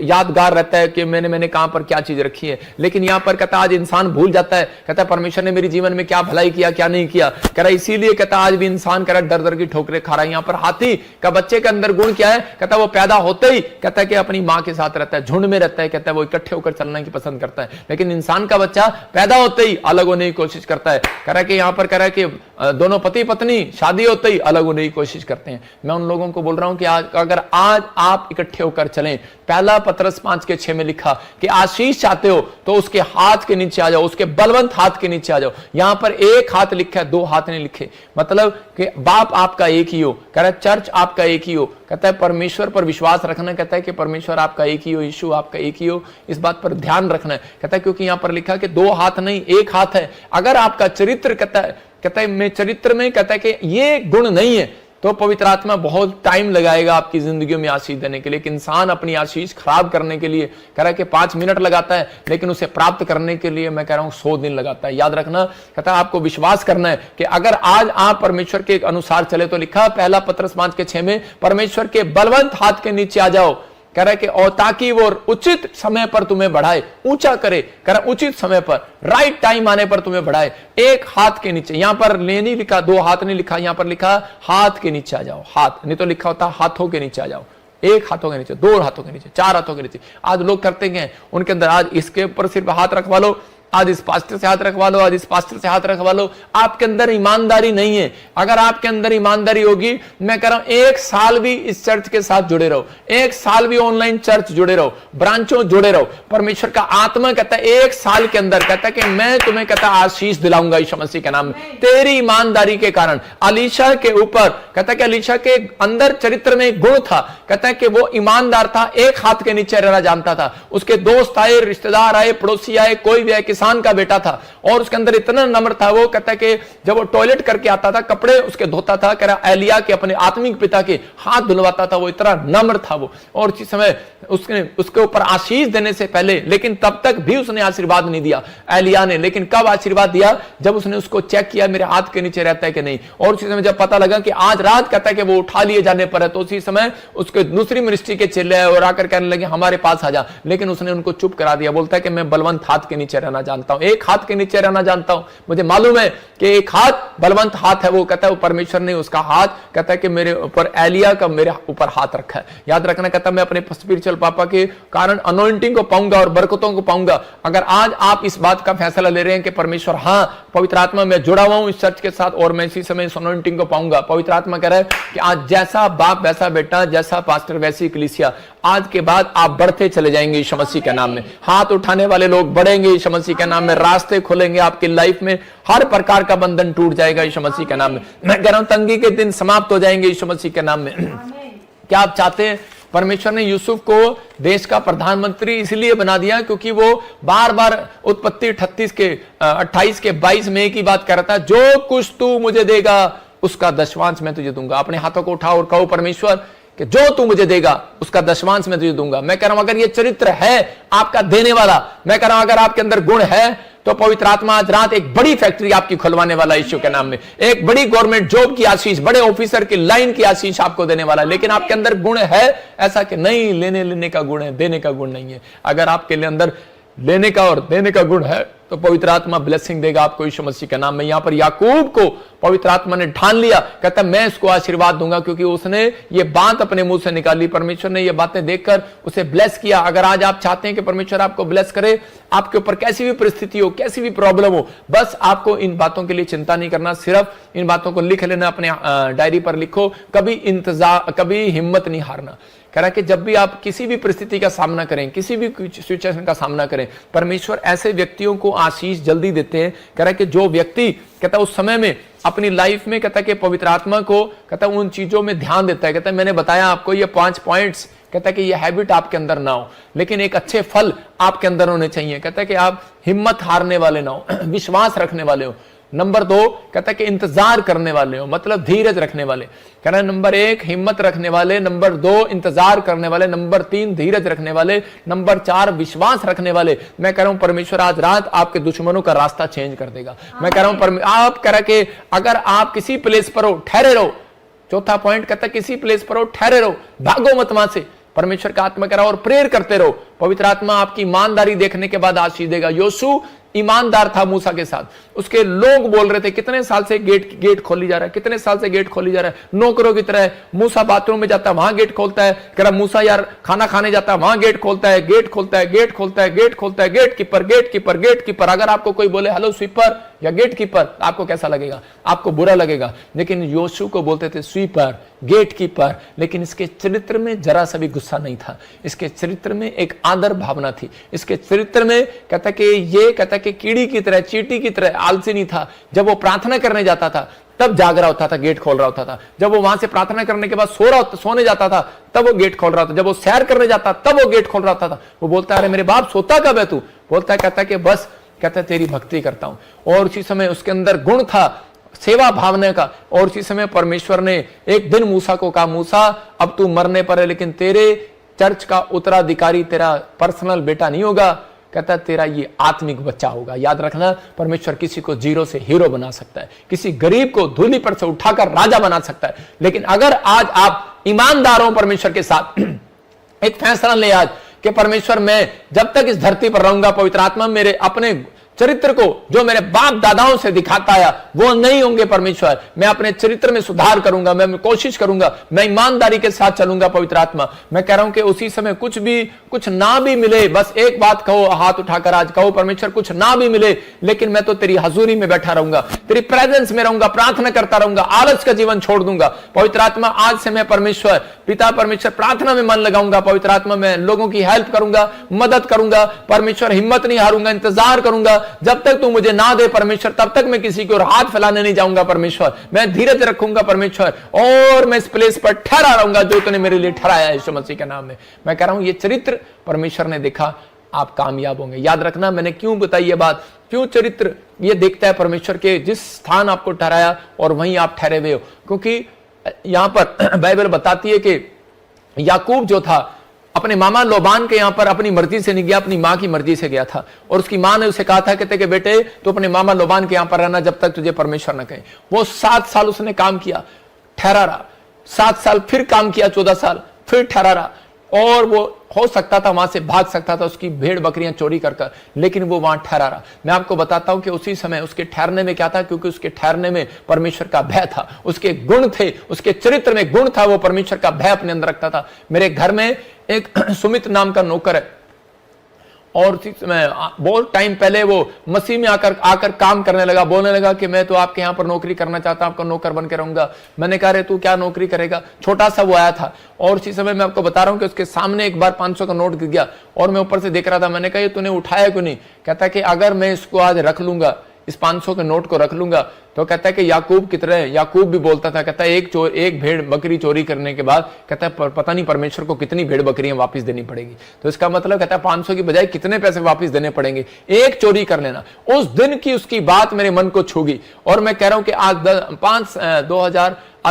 यादगार रहता है कि मैंने कहां पर क्या चीज रखी है। लेकिन यहां पर कहता है आज इंसान भूल जाता है, कहता है परमेश्वर ने मेरे जीवन में क्या भलाई किया क्या नहीं किया। कह रहा इसीलिए कहता आज भी इंसान कह रहा दर की ठोकरें खा रहा है। यहां पर हाथी का बच्चे के अंदर गुण क्या है? कहता वो पैदा होते ही कहता है कि अपनी मां के साथ रहता है, झुंड में रहता है, कहता है वो इकट्ठे होकर चलना की पसंद करता है। लेकिन इंसान का बच्चा पैदा होते ही अलग होने की कोशिश करता है। कह रहा है कि यहां पर कह रहा है कि दोनों पति पत्नी शादी होते ही अलग होने की कोशिश करते हैं। मैं उन लोगों को बोल रहा हूं कि अगर आज आप इकट्ठे होकर चलें, पहला पतरस 5:6 में लिखा कि आशीष चाहते हो तो उसके हाथ के नीचे आ जाओ, उसके बलवंत हाथ के नीचे आ जाओ। यहां पर एक हाथ लिखा है, 2 हाथ नहीं लिखे। मतलब कि बाप आपका एक ही हो, कह रहा है चर्च आपका एक ही हो, कहता है परमेश्वर पर विश्वास रखना, कहता है कि परमेश्वर आपका एक ही हो, यीशु आपका एक ही हो, इस बात पर ध्यान रखना है। कहता है क्योंकि यहां पर लिखा कि 2 हाथ नहीं 1 हाथ है। अगर आपका चरित्र कहता है मैं चरित्र में कहता है कि ये गुण नहीं है तो पवित्र आत्मा बहुत टाइम लगाएगा आपकी जिंदगी में आशीष देने के लिए। एक इंसान अपनी आशीष खराब करने के लिए कह रहा है कि 5 मिनट लगाता है, लेकिन उसे प्राप्त करने के लिए मैं कह रहा हूं 100 दिन लगाता है। याद रखना, कहता है आपको विश्वास करना है कि अगर आज आप परमेश्वर के अनुसार चले तो लिखा पहला पतरस 5:6 में परमेश्वर के बलवंत हाथ के नीचे आ जाओ। कह रहा है कि और ताकि वो उचित समय पर तुम्हें बढ़ाए, ऊंचा करे, कह रहा उचित समय पर, राइट टाइम आने पर तुम्हें बढ़ाए। एक हाथ के नीचे, यहां पर ले नहीं लिखा, दो हाथ नहीं लिखा, यहां पर लिखा हाथ के नीचे आ जाओ। हाथ नहीं तो लिखा होता हाथों के नीचे आ जाओ। एक हाथों के नीचे, दो हाथों के नीचे, चार हाथों के नीचे। आज लोग करते हैं उनके अंदर, आज इसके ऊपर सिर्फ हाथ रखवा लो, आज इस पास्टर से हाथ रखवा लो, आज इस पास्टर से हाथ रखवा लो। आपके अंदर ईमानदारी नहीं है। अगर आपके अंदर ईमानदारी होगी, मैं कह रहा हूं एक साल भी इस चर्च के साथ जुड़े रहो, एक साल भी ऑनलाइन चर्च जुड़े रहो, ब्रांचों जुड़े रहो। परमेश्वर का आत्मा कहता है एक साल के अंदर कहता है कि मैं तुम्हें कहता आशीष दिलाऊंगा यीशु मसीह के नाम में, तेरी ईमानदारी के कारण। अलीशा के ऊपर कहता है कि अलीशा के अंदर चरित्र में एक गुण था, कहता है कि वो ईमानदार था, एक हाथ के नीचे रहना जानता था। उसके दोस्त आए, रिश्तेदार आए, पड़ोसी आए, कोई भी आए, किसान का बेटा था, और उसके अंदर इतना नम्र था। वो कहता है कि जब वो टॉयलेट करके आता था, कपड़े उसके धोता था, कह रहा एलिया के अपने आत्मिक पिता के हाथ धुलवाता था। वो इतना नम्र था वो। और उसी समय उसके ऊपर आशीष देने से पहले, लेकिन तब तक भी उसने आशीर्वाद नहीं दिया एलिया ने। लेकिन कब आशीर्वाद दिया? जब उसने उसको चेक किया मेरे हाथ के नीचे रहता है कि नहीं। और उसी समय जब पता लगा कि आज रात कहता है कि वो उठा लिए जाने पर है, तो उसी समय उसके दूसरी मिनिस्ट्री के चेले आए और आकर कहने लगे हमारे पास आ जा। लेकिन उसने उनको चुप करा दिया। बोलता है कि मैं बलवंत हाथ के नीचे रहना जानता हूं, एक हाथ के नीचे रहना जानता हूं। मुझे मालूम है कि एक हाथ बलवंत हाथ है। वो कहता है वो परमेश्वर ने उसका हाथ कहता है कि मेरे ऊपर एलिया का मेरे ऊपर हाथ रखा है। याद रखना, कहता मैं अपने स्पिरिचुअल पापा के कारण अनॉइंटिंग को पाऊंगा और बरकतों को पाऊंगा। अगर आज आप इस बात का फैसला ले रहे हैं कि परमेश्वर हाँ पवित्र आत्मा में जुड़ा हुआ हूं इस चर्च के साथ और मैं इसी समय इस अनॉइंटिंग को पाऊंगा। पवित्र आत्मा कह रहा है कि आज जैसा बाप वैसा बेटा, जैसा पास्टर वैसी कलीसिया, आज के बाद आप बढ़ते चले जाएंगे यीशु मसीह के नाम में। हाथ उठाने वाले लोग बढ़ेंगे यीशु मसीह के नाम में, रास्ते खुलेंगे आपकी लाइफ में, हर प्रकार का बंधन टूट जाएगा यीशु मसीह के नाम में। मैं कह रहा हूं तंगी के दिन समाप्त हो जाएंगे यीशु मसीह के नाम में। क्या आप चाहते हैं? परमेश्वर ने यूसुफ को देश का प्रधानमंत्री इसलिए बना दिया क्योंकि वो बार बार उत्पत्ति 28 के 22 में एक ही बात कर रहा था, जो कुछ तू मुझे देगा उसका दशवांश मैं तुझे दूंगा। अपने हाथों को उठाओ और कहो परमेश्वर कि जो तू मुझे देगा उसका दशवांश मैं तुझे दूंगा। मैं कह रहा हूं अगर ये चरित्र है आपका देने वाला, मैं कह रहा हूं अगर आपके अंदर गुण है तो पवित्र आत्मा आज रात एक बड़ी फैक्ट्री आपकी खुलवाने वाला यीशु के नाम में, एक बड़ी गवर्नमेंट जॉब की आशीष, बड़े ऑफिसर की लाइन की आशीष आपको देने वाला है। लेकिन आपके अंदर गुण है ऐसा कि नहीं, लेने का गुण है, देने का गुण नहीं है। अगर आपके अंदर लेने का और देने का गुण है तो पवित्र आत्मा ब्लेसिंग देगा आपको यीशु मसीह के नाम में। यहां पर याकूब को पवित्र आत्मा ने ठान लिया, कहता मैं इसको आशीर्वाद दूंगा क्योंकि उसने ये बात अपने मुंह से निकाली। परमेश्वर ने ये बातें देखकर उसे ब्लेस किया। अगर आज आप चाहते हैं कि परमेश्वर आपको ब्लेस करे, आपके ऊपर कैसी भी परिस्थिति हो, कैसी भी प्रॉब्लम हो, बस आपको इन बातों के लिए चिंता नहीं करना, सिर्फ इन बातों को लिख लेना, अपने डायरी पर लिखो। कभी हिम्मत नहीं हारना। कह रहा है कि जब भी आप किसी भी परिस्थिति का सामना करें, किसी भी सिचुएशन का सामना करें, परमेश्वर ऐसे व्यक्तियों को आशीष जल्दी देते हैं। कह रहा है कि जो व्यक्ति कहता है उस समय में अपनी लाइफ में कहता है कि पवित्र आत्मा को कहता है उन चीजों में ध्यान देता है। कहता है मैंने बताया आपको ये 5 पॉइंट्स, कहता है कि ये हैबिट आपके अंदर ना हो, लेकिन एक अच्छे फल आपके अंदर होने चाहिए। कहता है कि आप हिम्मत हारने वाले ना हो, विश्वास रखने वाले हो। नंबर 2 कहता है कि इंतजार करने वाले हो, मतलब धीरज रखना वाले। कह रहा है नंबर 1 हिम्मत रखने वाले, नंबर 2 इंतजार करने वाले, नंबर 3 धीरज रखने वाले, नंबर 4 विश्वास रखने वाले। मैं कह रहा हूं परमेश्वर आज रात आपके दुश्मनों का रास्ता चेंज कर देगा। मैं कह रहा हूं आप कह रहा कि अगर आप किसी प्लेस पर हो ठहरे रहो। चौथा पॉइंट कहता है किसी प्लेस पर हो ठहरे रहो, भागो मत वहां से। परमेश्वर का आत्मा कह रहा और प्रेयर करते रहो। पवित्र आत्मा आपकी ईमानदारी देखने के बाद आशीष देगा। योशू ईमानदार था मूसा के साथ। उसके लोग बोल रहे थे कितने साल से गेट खोली जा रहा है, कितने साल से गेट खोली जा रहा है, नौकरों की तरह। मूसा बाथरूम में जाता है वहां गेट खोलता है, कह रहा मूसा यार खाना खाने जाता है वहां गेट खोलता है, गेट खोलता है, गेट खोलता है, गेट खोलता है, gatekeeper, gatekeeper, gatekeeper. अगर आपको कोई बोले हेलो स्वीपर या गेट कीपर, आपको कैसा लगेगा? आपको बुरा लगेगा। लेकिन योशू को बोलते थे स्वीपर, गेट कीपर। लेकिन इसके चरित्र में जरा सा भी गुस्सा नहीं था, इसके चरित्र में एक आदर भावना थी। इसके चरित्र में कहता कि कीड़ी की तरह, चींटी की तरह आलसी नहीं था। जब वो प्रार्थना करने जाता था तब जाग रहा होता था, गेट खोल रहा होता था। जब वो वहां से प्रार्थना करने के बाद सोने जाता था तब वो गेट खोल रहा था। जब वो सैर करने जाता तब वो गेट खोल रहा था। वो बोलता है अरे मेरे बाप सोता कब है तू? बोलता है कहता कि बस कहता है तेरी भक्ति करता हूं। और उसी समय उसके अंदर गुण था सेवा भावना का। और उसी समय परमेश्वर ने एक दिन मूसा को कहा मूसा अब तू मरने पर है, लेकिन तेरे चर्च का उत्तराधिकारी तेरा पर्सनल बेटा नहीं होगा, कहता तेरा ये आत्मिक बच्चा होगा। याद रखना परमेश्वर किसी को जीरो से हीरो बना सकता है, किसी गरीब को धूली पर से उठाकर राजा बना सकता है। लेकिन अगर आज आप ईमानदार हो परमेश्वर के साथ, एक फैसला ले आज कि परमेश्वर मैं जब तक इस धरती पर रहूंगा, पवित्र आत्मा मेरे अपने चरित्र को जो मेरे बाप दादाओं से दिखाता आया वो नहीं होंगे परमेश्वर। मैं अपने चरित्र में सुधार करूंगा, मैं कोशिश करूंगा, मैं ईमानदारी के साथ चलूंगा पवित्र आत्मा। मैं कह रहा हूं कि उसी समय कुछ ना भी मिले, बस एक बात कहो, हाथ उठाकर आज कहो, परमेश्वर कुछ ना भी मिले लेकिन मैं तो तेरी हजूरी में बैठा रहूंगा, तेरी प्रेजेंस में रहूंगा, प्रार्थना करता रहूंगा, आलस का जीवन छोड़ दूंगा। पवित्र आत्मा आज से मैं परमेश्वर पिता परमेश्वर प्रार्थना में मन लगाऊंगा। पवित्र आत्मा मैं लोगों की हेल्प करूंगा, मदद करूंगा परमेश्वर, हिम्मत नहीं हारूंगा, इंतजार करूंगा जब तक तू मुझे ना दे परमेश्वर, तब तक मैं किसी को हाथ फैलाने नहीं जाऊंगा परमेश्वर। मैं धीरज रखूंगा परमेश्वर और मैं इस प्लेस पर ठहरा रहूंगा जो तूने मेरे लिए ठहराया है यीशु मसीह के नाम में। मैं कह रहा हूं ये चरित्र परमेश्वर ने देखा, आप कामयाब होंगे। याद रखना मैंने क्यों बताई ये बात, क्यों चरित्र ये देखता है परमेश्वर के जिस स्थान आपको ठहराया और वहीं आप ठहरे हुए हो, क्योंकि यहां पर बाइबल बताती है कि याकूब जो था अपने मामा लोबान के यहां पर अपनी मर्जी से नहीं गया, अपनी मां की मर्जी से गया था। और उसकी मां ने उसे कहा था कहते कि बेटे तो अपने मामा लोबान के यहां पर रहना जब तक तुझे परमेश्वर न कहे। वो 7 साल उसने काम किया, ठहरा रहा, 7 साल फिर काम किया, 14 साल फिर ठहरा रहा। और वो हो सकता था वहां से भाग सकता था उसकी भेड़ बकरियां चोरी कर, लेकिन वो वहां ठहरा रहा। मैं आपको बताता हूं कि उसी समय उसके ठहरने में क्या था, क्योंकि उसके ठहरने में परमेश्वर का भय था, उसके गुण थे, उसके चरित्र में गुण था, वो परमेश्वर का भय अपने अंदर रखता था। मेरे घर में एक सुमित नाम का नौकर है और बहुत टाइम पहले वो मसीह में आकर काम करने लगा, बोलने लगा कि मैं तो आपके यहाँ पर नौकरी करना चाहता हूं, आपका नौकर बन के रहूंगा। मैंने कहा रे तू क्या नौकरी करेगा, छोटा सा वो आया था। और उसी समय मैं आपको बता रहा हूं कि उसके सामने एक बार 500 का नोट गिर गया और मैं ऊपर से देख रहा था। मैंने कहा ये तूने उठाया क्यों नहीं? कहता कि अगर मैं इसको आज रख लूंगा, इस 500 के नोट को रख लूंगा, तो कहता है कि याकूब कितने, याकूब भी बोलता था, कहता है एक भेड़ बकरी चोरी करने के बाद कहता है पता नहीं परमेश्वर को कितनी भेड़ बकरियां वापस देनी पड़ेगी। तो इसका मतलब कहता है 500 की बजाय कितने पैसे वापस देने पड़ेंगे, एक चोरी कर लेना। उस दिन की उसकी बात मेरे मन को छू गई। और मैं कह रहा हूं कि आज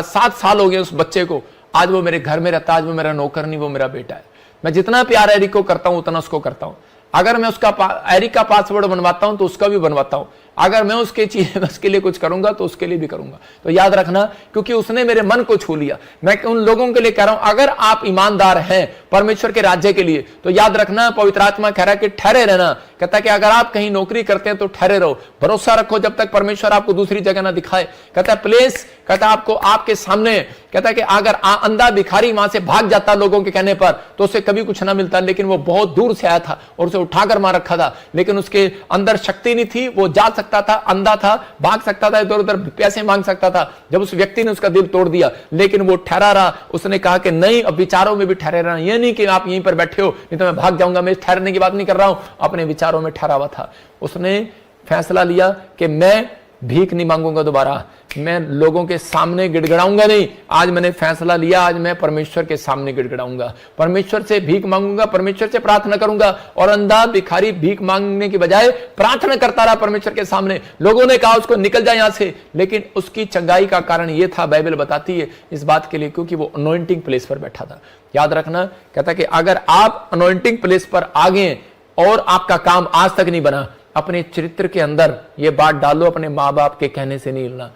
7 साल हो गए उस बच्चे को, आज वो मेरे घर में रहता, आज वो मेरा नौकर नहीं, वो मेरा बेटा है। मैं जितना प्यार एरिक को करता हूं उतना उसको करता हूं। अगर मैं उसका एरिक का पासवर्ड बनवाता हूं तो उसका भी बनवाता हूं। अगर मैं उसके लिए कुछ करूंगा तो उसके लिए भी करूंगा। तो याद रखना, क्योंकि उसने मेरे मन को छू लिया। मैं उन लोगों के लिए कह रहा हूं, अगर आप ईमानदार हैं परमेश्वर के राज्य के लिए, तो याद रखना पवित्र आत्मा कह रहा है कि ठहरे रहना। कहता है कि अगर आप कहीं नौकरी करते हैं तो ठहरे रहो, भरोसा रखो जब तक परमेश्वर आपको दूसरी जगह ना दिखाए। कहता है प्लेस, कहता है आपको आपके सामने, कहता है कि अगर अंधा भिखारी वहां से भाग जाता लोगों के कहने पर तो उसे कभी कुछ ना मिलता, लेकिन वो बहुत दूर से आया था और उसे उठाकर मार रखा था, लेकिन उसके अंदर शक्ति नहीं थी, वो जा सकता था, अंधा था, भाग सकता था, इधर उधर पैसे मांग सकता था। जब उस व्यक्ति ने उसका दिल तोड़ दिया, लेकिन वो ठहरा रहा। उसने कहा कि नहीं, अब विचारों में भी ठहरे रहना, ये नहीं कि आप यहीं पर बैठे हो नहीं तो मैं भाग जाऊंगा। मैं ठहरने की बात नहीं कर रहा हूं, अपने विचारों में ठहरा हुआ था। उसने फैसला लिया कि मैं भीख नहीं मांगूंगा दोबारा, मैं लोगों के सामने गिड़गिड़ाऊंगा नहीं। आज मैंने फैसला लिया, आज मैं परमेश्वर के सामने गिड़गिड़ाऊंगा, परमेश्वर से भीख मांगूंगा, परमेश्वर से प्रार्थना करूंगा। और अंधा भिखारी भीख मांगने की बजाय प्रार्थना करता रहा परमेश्वर के सामने। लोगों ने कहा उसको निकल जाए यहां से, लेकिन उसकी चंगाई का कारण यह था, बाइबल बताती है इस बात के लिए, क्योंकि वो अनॉइंटिंग प्लेस पर बैठा था। याद रखना, कहता कि अगर आप अनॉइंटिंग प्लेस पर आ गए और आपका काम आज तक नहीं बना, अपने चरित्र के अंदर ये बात डालो, अपने माँ बाप के कहने से नहीं हिलना,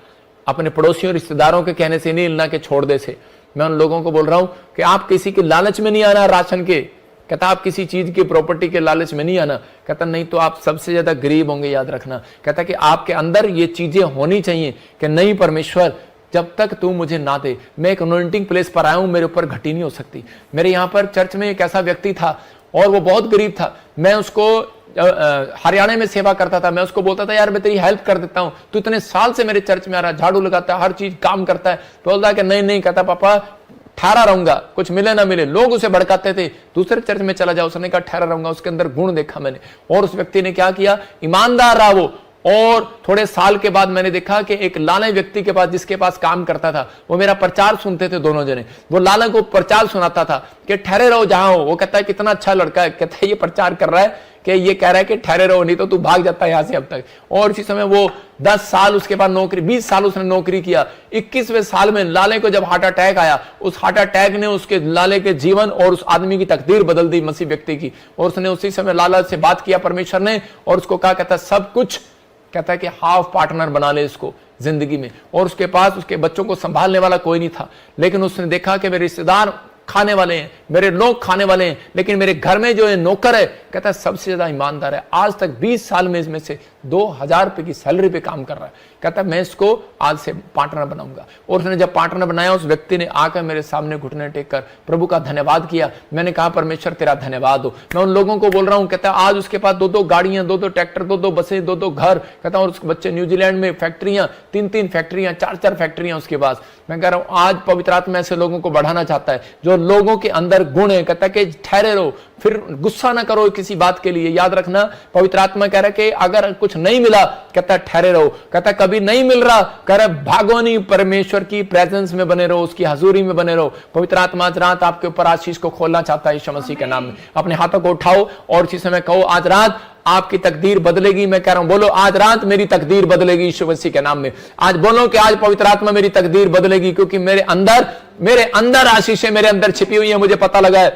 अपने पड़ोसियों रिश्तेदारों के कहने से नहीं हिलना कि छोड़ दे से। मैं उन लोगों को बोल रहा हूं कि आप किसी के लालच में नहीं आना, राशन के, कहता आप किसी चीज की प्रॉपर्टी के लालच में नहीं आना, कहता नहीं तो आप सबसे ज्यादा गरीब होंगे। याद रखना, कहता कि आपके अंदर ये चीजें होनी चाहिए कि नहीं परमेश्वर जब तक तू मुझे ना दे, मैं एक अनॉइंटिंग प्लेस पर आया हूं, मेरे ऊपर घटी नहीं हो सकती। मेरे यहां पर चर्च में एक ऐसा व्यक्ति था और वो बहुत गरीब था। मैं उसको हरियाणा में सेवा करता था, मैं उसको बोलता था यार मैं तेरी हेल्प कर देता हूं, तू इतने साल से मेरे चर्च में आ रहा है, झाड़ू लगाता है, हर चीज काम करता है। तो बोलता है कि नहीं नहीं, कहता पापा ठहरा रहूंगा, कुछ मिले ना मिले। लोग उसे भड़काते थे, दूसरे चर्च में चला जाओ, उसने कहा ठहरा रहूंगा। उसके अंदर गुण देखा मैंने, और उस व्यक्ति ने क्या किया, ईमानदार रहा वो। और थोड़े साल के बाद मैंने देखा कि एक लाले व्यक्ति के पास, जिसके पास काम करता था, वो मेरा प्रचार सुनते थे दोनों जने। वो लाले को प्रचार सुनाता था कि ठहरे रहो जहां हो। वो कहता है कितना अच्छा लड़का है, कहता है ये प्रचार कर रहा है कि ये कह रहा है कि ठहरे रहो नहीं तो तू भाग जाता है यहां से अब तक। और इसी समय वो 10 साल उसके बाद नौकरी, 20 साल उसने नौकरी किया। 21वें साल में लाले को जब हार्ट अटैक आया, उस हार्ट अटैक ने उसके लाले के जीवन और उस आदमी की तकदीर बदल दी, मसीह व्यक्ति की। और उसने उसी समय लाला से बात किया परमेश्वर ने, और उसको कहा, कहता सब कुछ, कहता है कि हाफ पार्टनर बना ले इसको जिंदगी में। और उसके पास उसके बच्चों को संभालने वाला कोई नहीं था, लेकिन उसने देखा कि मेरे रिश्तेदार खाने वाले हैं, मेरे लोग खाने वाले हैं, लेकिन मेरे घर में जो है नौकर है, कहता है सबसे ज्यादा ईमानदार है, आज तक 20 साल में इसमें से 2000 रुपए की सैलरी पे काम कर रहा है, कहता है मैं इसको आज से पार्टनर बनाऊंगा। और उसने जब पार्टनर बनाया, उस व्यक्ति ने आकर मेरे सामने घुटने टेक कर प्रभु का धन्यवाद किया। मैंने कहा परमेश्वर तेरा धन्यवाद हो। मैं उन लोगों को बोल रहा हूं, कहता है आज उसके पास 2-2 गाड़ियां, 2-2 ट्रैक्टर, 2-2 बसें, 2-2 घर, कहता हूं, और उसके बच्चे न्यूजीलैंड में फैक्ट्रियां, 3-3 फैक्ट्रियां, 4-4 फैक्ट्रियां उसके पास। मैं कह रहा हूं आज पवित्र आत्मा ऐसे लोगों को बढ़ाना चाहता है जो लोगों के अंदर गुण है। कहता है कि ठहरे रहो, फिर गुस्सा ना करो किसी बात के लिए। याद रखना, पवित्र आत्मा कह रहा है कि अगर कुछ नहीं मिला, कहता है ठहरे रहो। कहता है कभी नहीं मिल रहा, कह रहा भागो नहीं, परमेश्वर की प्रेजेंस में बने रहो, उसकी हजूरी में बने रहो। पवित्र आत्मा आज रात आपके ऊपर आशीष को खोलना चाहता है यीशु मसीह के नाम में। अपने हाथों को उठाओ और इसी समय कहो आज रात आपकी तकदीर बदलेगी। मैं कह रहा हूं बोलो आज रात मेरी तकदीर बदलेगी यीशु मसीह के नाम में। आज बोलो कि आज पवित्र आत्मा मेरी तकदीर बदलेगी, क्योंकि मेरे अंदर आशीष है, मेरे अंदर छिपी हुई है। मुझे पता लगा है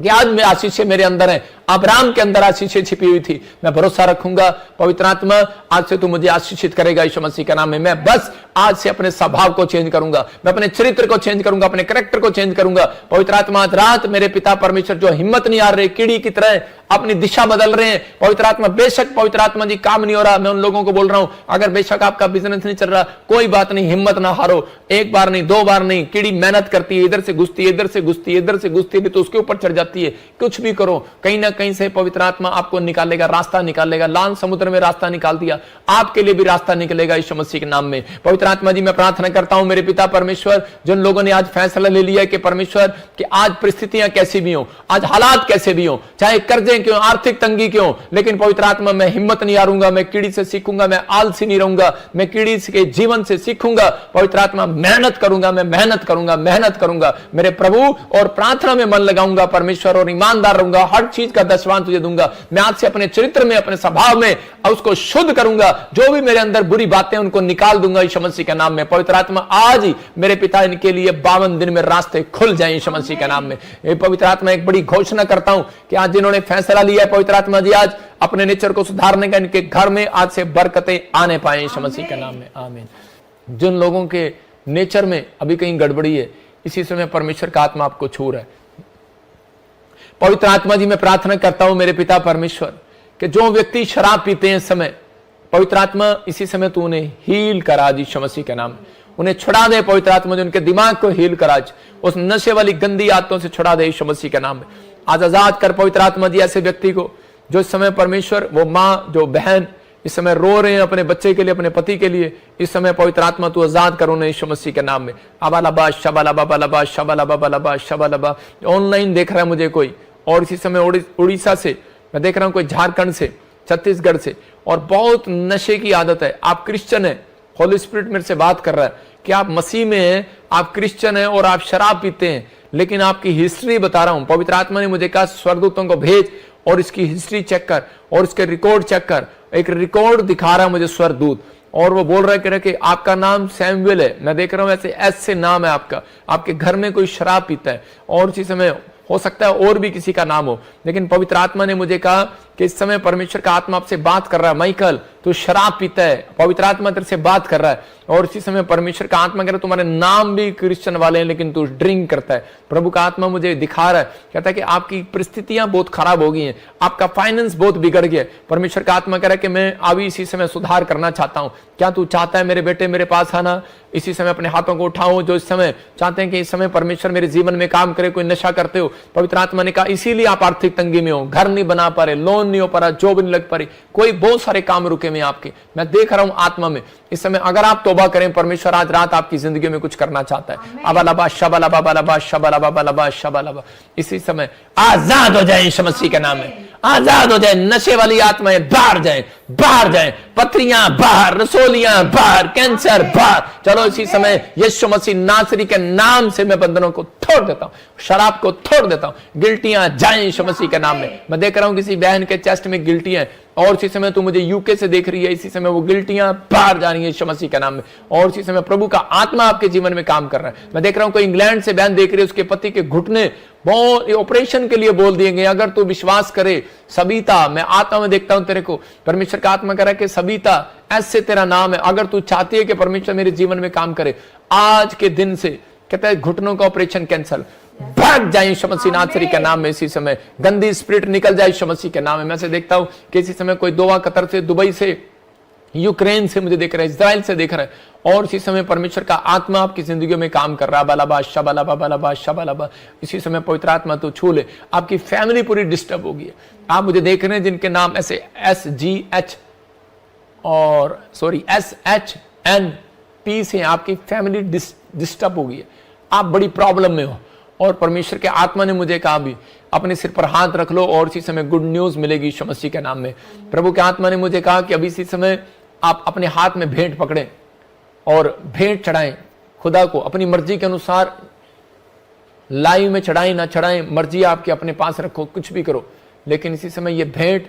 कि आज में आशीष मेरे अंदर है, अब्राहम के अंदर आशीषें छिपी हुई थी। मैं भरोसा रखूंगा पवित्र आत्मा आज से तू मुझे आशीषित करेगा यीशु मसीह के नाम में। मैं बस आज से अपने स्वभाव को चेंज करूंगा, मैं अपने चरित्र को चेंज करूंगा, अपने कैरेक्टर को चेंज करूंगा। पवित्र आत्मा आज रात मेरे पिता परमेश्वर जो हिम्मत नहीं आ रहे, कीड़ी की तरह अपनी दिशा बदल रहे हैं, पवित्र आत्मा बेशक पवित्र आत्मा जी काम नहीं हो रहा, मैं उन लोगों को बोल रहा हूं अगर बेशक आपका बिजनेस नहीं चल रहा, कोई बात नहीं, हिम्मत ना हारो। एक बार नहीं, 2 बार नहीं, कीड़ी मेहनत करती है, इधर से घुसती है, इधर से घुसती है, इधर से घुसती है, तो उसके ऊपर चढ़ जाती है। कुछ भी करो, कहीं ना कहीं से पवित्र आत्मा आपको निकालेगा, रास्ता निकालेगा। लाल समुद्र में रास्ता निकाल दिया, आपके लिए भी रास्ता निकलेगा यीशु मसीह के नाम में। पवित्र आत्मा जी मैं प्रार्थना करता हूं मेरे पिता परमेश्वर, जिन लोगों ने आज फैसला ले लिया कि परमेश्वर कि आज परिस्थितियां कैसी भी हो, आज हालात कैसे भी हो, चाहे कर्जे क्यों, आर्थिक तंगी क्यों, लेकिन पवित्र आत्मा मैं हिम्मत नहीं हारूंगा, मैं कीड़ी से सीखूंगा, मैं आलसी नहीं रहूंगा, मैं कीड़ी के जीवन से सीखूंगा। पवित्र आत्मा मेहनत करूंगा, मैं मेहनत करूंगा, मेहनत करूंगा मेरे प्रभु, और प्रार्थना में मन लगाऊंगा परमेश्वर, और ईमानदार रहूंगा, हर चीज का दशवान तुझे दूंगा। मैं आज से अपने चरित्र में, अपने स्वभाव में उसको शुद्ध करूंगा, जो भी मेरे अंदर बुरी बातें उनको निकाल दूंगा यीशु मसीह के नाम में। पवित्र आत्मा आज ही मेरे पिता इनके लिए 52 दिन में रास्ते खुल जाए यीशु मसीह के नाम में। पवित्र आत्मा एक बड़ी घोषणा करता हूं कि आज जिन्होंने फैसला लिया है पवित्र आत्मा जी आज अपने नेचर को सुधारने का, इनके घर में आज से बरकतें आने पाए यीशु मसीह के नाम में, आमीन। जिन लोगों के नेचर में अभी कहीं गड़बड़ी है, इसी समय परमेश्वर का आत्मा आपको छू रहा है। पवित्र आत्मा जी मैं प्रार्थना करता हूं मेरे पिता परमेश्वर कि जो व्यक्ति शराब पीते हैं इस समय, पवित्र आत्मा इसी समय तू उन्हें हील करा यीशु मसीह के नाम में, उन्हें छुड़ा दे पवित्र आत्मा जी, उनके दिमाग को हील करा, उस नशे वाली गंदी आदतों से छुड़ा दे यीशु मसीह के नाम में। आज आजाद कर पवित्र आत्मा जी ऐसे व्यक्ति को जो इस समय परमेश्वर, वो माँ जो बहन इस समय रो रहे हैं अपने बच्चे के लिए, अपने पति के लिए, इस समय पवित्र आत्मा तू आजाद करो उन्हें यीशु मसीह के नाम में। अबालबा शबालबा बलबा शबालबा बलबा शबालबा। ऑनलाइन देख रहा है मुझे कोई, और इसी समय उड़ीसा से मैं देख रहा हूं, कोई झारखंड से, छत्तीसगढ़ से, और बहुत नशे की आदत है। आप क्रिश्चियन है, होली स्पिरिट मेरे से बात कर रहा है कि आप मसीह में हैं, आप क्रिश्चियन हैं और आप शराब पीते हैं, लेकिन आपकी हिस्ट्री बता रहा हूं। पवित्र आत्मा ने मुझे कहा स्वर्गदूतों को भेज और इसकी हिस्ट्री चेक कर और इसके रिकॉर्ड चेक कर। एक रिकॉर्ड दिखा रहा है मुझे स्वर्गदूत, और वो बोल रहा है कि आपका नाम सैमुएल है। मैं देख रहा हूं ऐसे एस से नाम है आपका, आपके घर में कोई शराब पीता है, और इसी समय हो सकता है और भी किसी का नाम हो, लेकिन पवित्र आत्मा ने मुझे कहा कि इस समय परमेश्वर का आत्मा आपसे बात कर रहा है, माइकल तू शराब पीता है, पवित्र आत्मा तेरे से बात कर रहा है। और इसी समय परमेश्वर का आत्मा कह रहा है तुम्हारे नाम भी क्रिश्चियन वाले हैं लेकिन तू ड्रिंक करता है। प्रभु का आत्मा मुझे दिखा रहा है, कहता है कि आपकी परिस्थितियां बहुत खराब हो गई हैं, आपका फाइनेंस बहुत बिगड़ गया। परमेश्वर का आत्मा कह रहा है कि मैं अभी इसी समय सुधार करना चाहता हूं। क्या तू चाहता है मेरे बेटे मेरे पास आना? इसी समय अपने हाथों को उठाओ जो इस समय चाहते हैं कि इस समय परमेश्वर मेरे जीवन में काम करे। कोई नशा करते हो, पवित्र आत्मा ने कहा इसीलिए आप आर्थिक तंगी में हो, घर नहीं बना पा रहे, लोन नहीं हो पा रहा, जॉब नहीं लग पा रही, कोई बहुत सारे काम रुके में आपके। मैं देख रहा हूं आत्मा में इस समय, अगर आप तौबा करें परमेश्वर आज रात आपकी जिंदगी में कुछ करना चाहता है। अबालबा शबालबा बलबा शबालबा बलबा शबालबा। इसी समय आजाद हो जाए यीशु मसीह के नाम में, आजाद हो जाए। नशे वाली आत्माएं बाहर जाए, बाहर जाए, पथरियां बाहर, रसोलियां बाहर, कैंसर बाहर। चलो इसी समय यीशु मसीह नासरी के नाम से मैं बंधनों को तोड़ देता हूं, शराब को तोड़ देता हूं। गिल्टियां जाएं यीशु मसीह के नाम में। मैं देख रहा हूं किसी बहन के चेस्ट में गिल्टियां, और इसी समय तू मुझे यूके से देख रही है, इसी समय वो गिल्टियां बाहर जा रही है यीशु मसीह के नाम में। और इसी समय प्रभु का आत्मा आपके जीवन में काम कर रहा है। मैं देख रहा हूं कोई इंग्लैंड से बहन देख रही है, उसके पति के घुटने बहुत ऑपरेशन के लिए बोल दिए गए। अगर तू विश्वास करे सबिता, मैं आत्मा में देखता हूं तेरे को, परमेश्वर का आत्मा कह रहा है कि सबिता ऐसे तेरा नाम है। अगर तू चाहती है कि परमेश्वर मेरे जीवन में काम करे, आज के दिन से कहता है घुटनों का ऑपरेशन कैंसल, भाग जाए यीशु मसीह नासरी के नाम में। इसी समय गंदी स्पिरिट निकल जाए यीशु मसीह के नाम में। मैं से देखता हूं कि इसी समय कोई दोहा, कतर से, दुबई से, यूक्रेन से मुझे देख रहा है, इजराइल से देख रहा है, और इसी समय परमेश्वर का आत्मा आपकी जिंदगी में काम कर रहा है। बालाबा शबालाबा बालाबा शबालाबा। इसी समय पवित्र आत्मा तो छू ले, आपकी फैमिली पूरी डिस्टर्ब होगी। आप मुझे देख रहे हैं जिनके नाम ऐसे SGH और SHNP से, आपकी फैमिली डिस्टर्ब होगी, आप बड़ी प्रॉब्लम में हो। और परमेश्वर के आत्मा ने मुझे कहा भी अपने सिर पर हाथ रख लो और इसी समय गुड न्यूज मिलेगी यीशु मसीह के नाम में। प्रभु के आत्मा ने मुझे कहा कि अभी इसी समय आप अपने हाथ में भेंट पकड़ें और भेंट चढ़ाएं खुदा को अपनी मर्जी के अनुसार। लाइव में चढ़ाएं ना चढ़ाएं, मर्जी आपकी, अपने पास रखो, कुछ भी करो, लेकिन इसी समय ये भेंट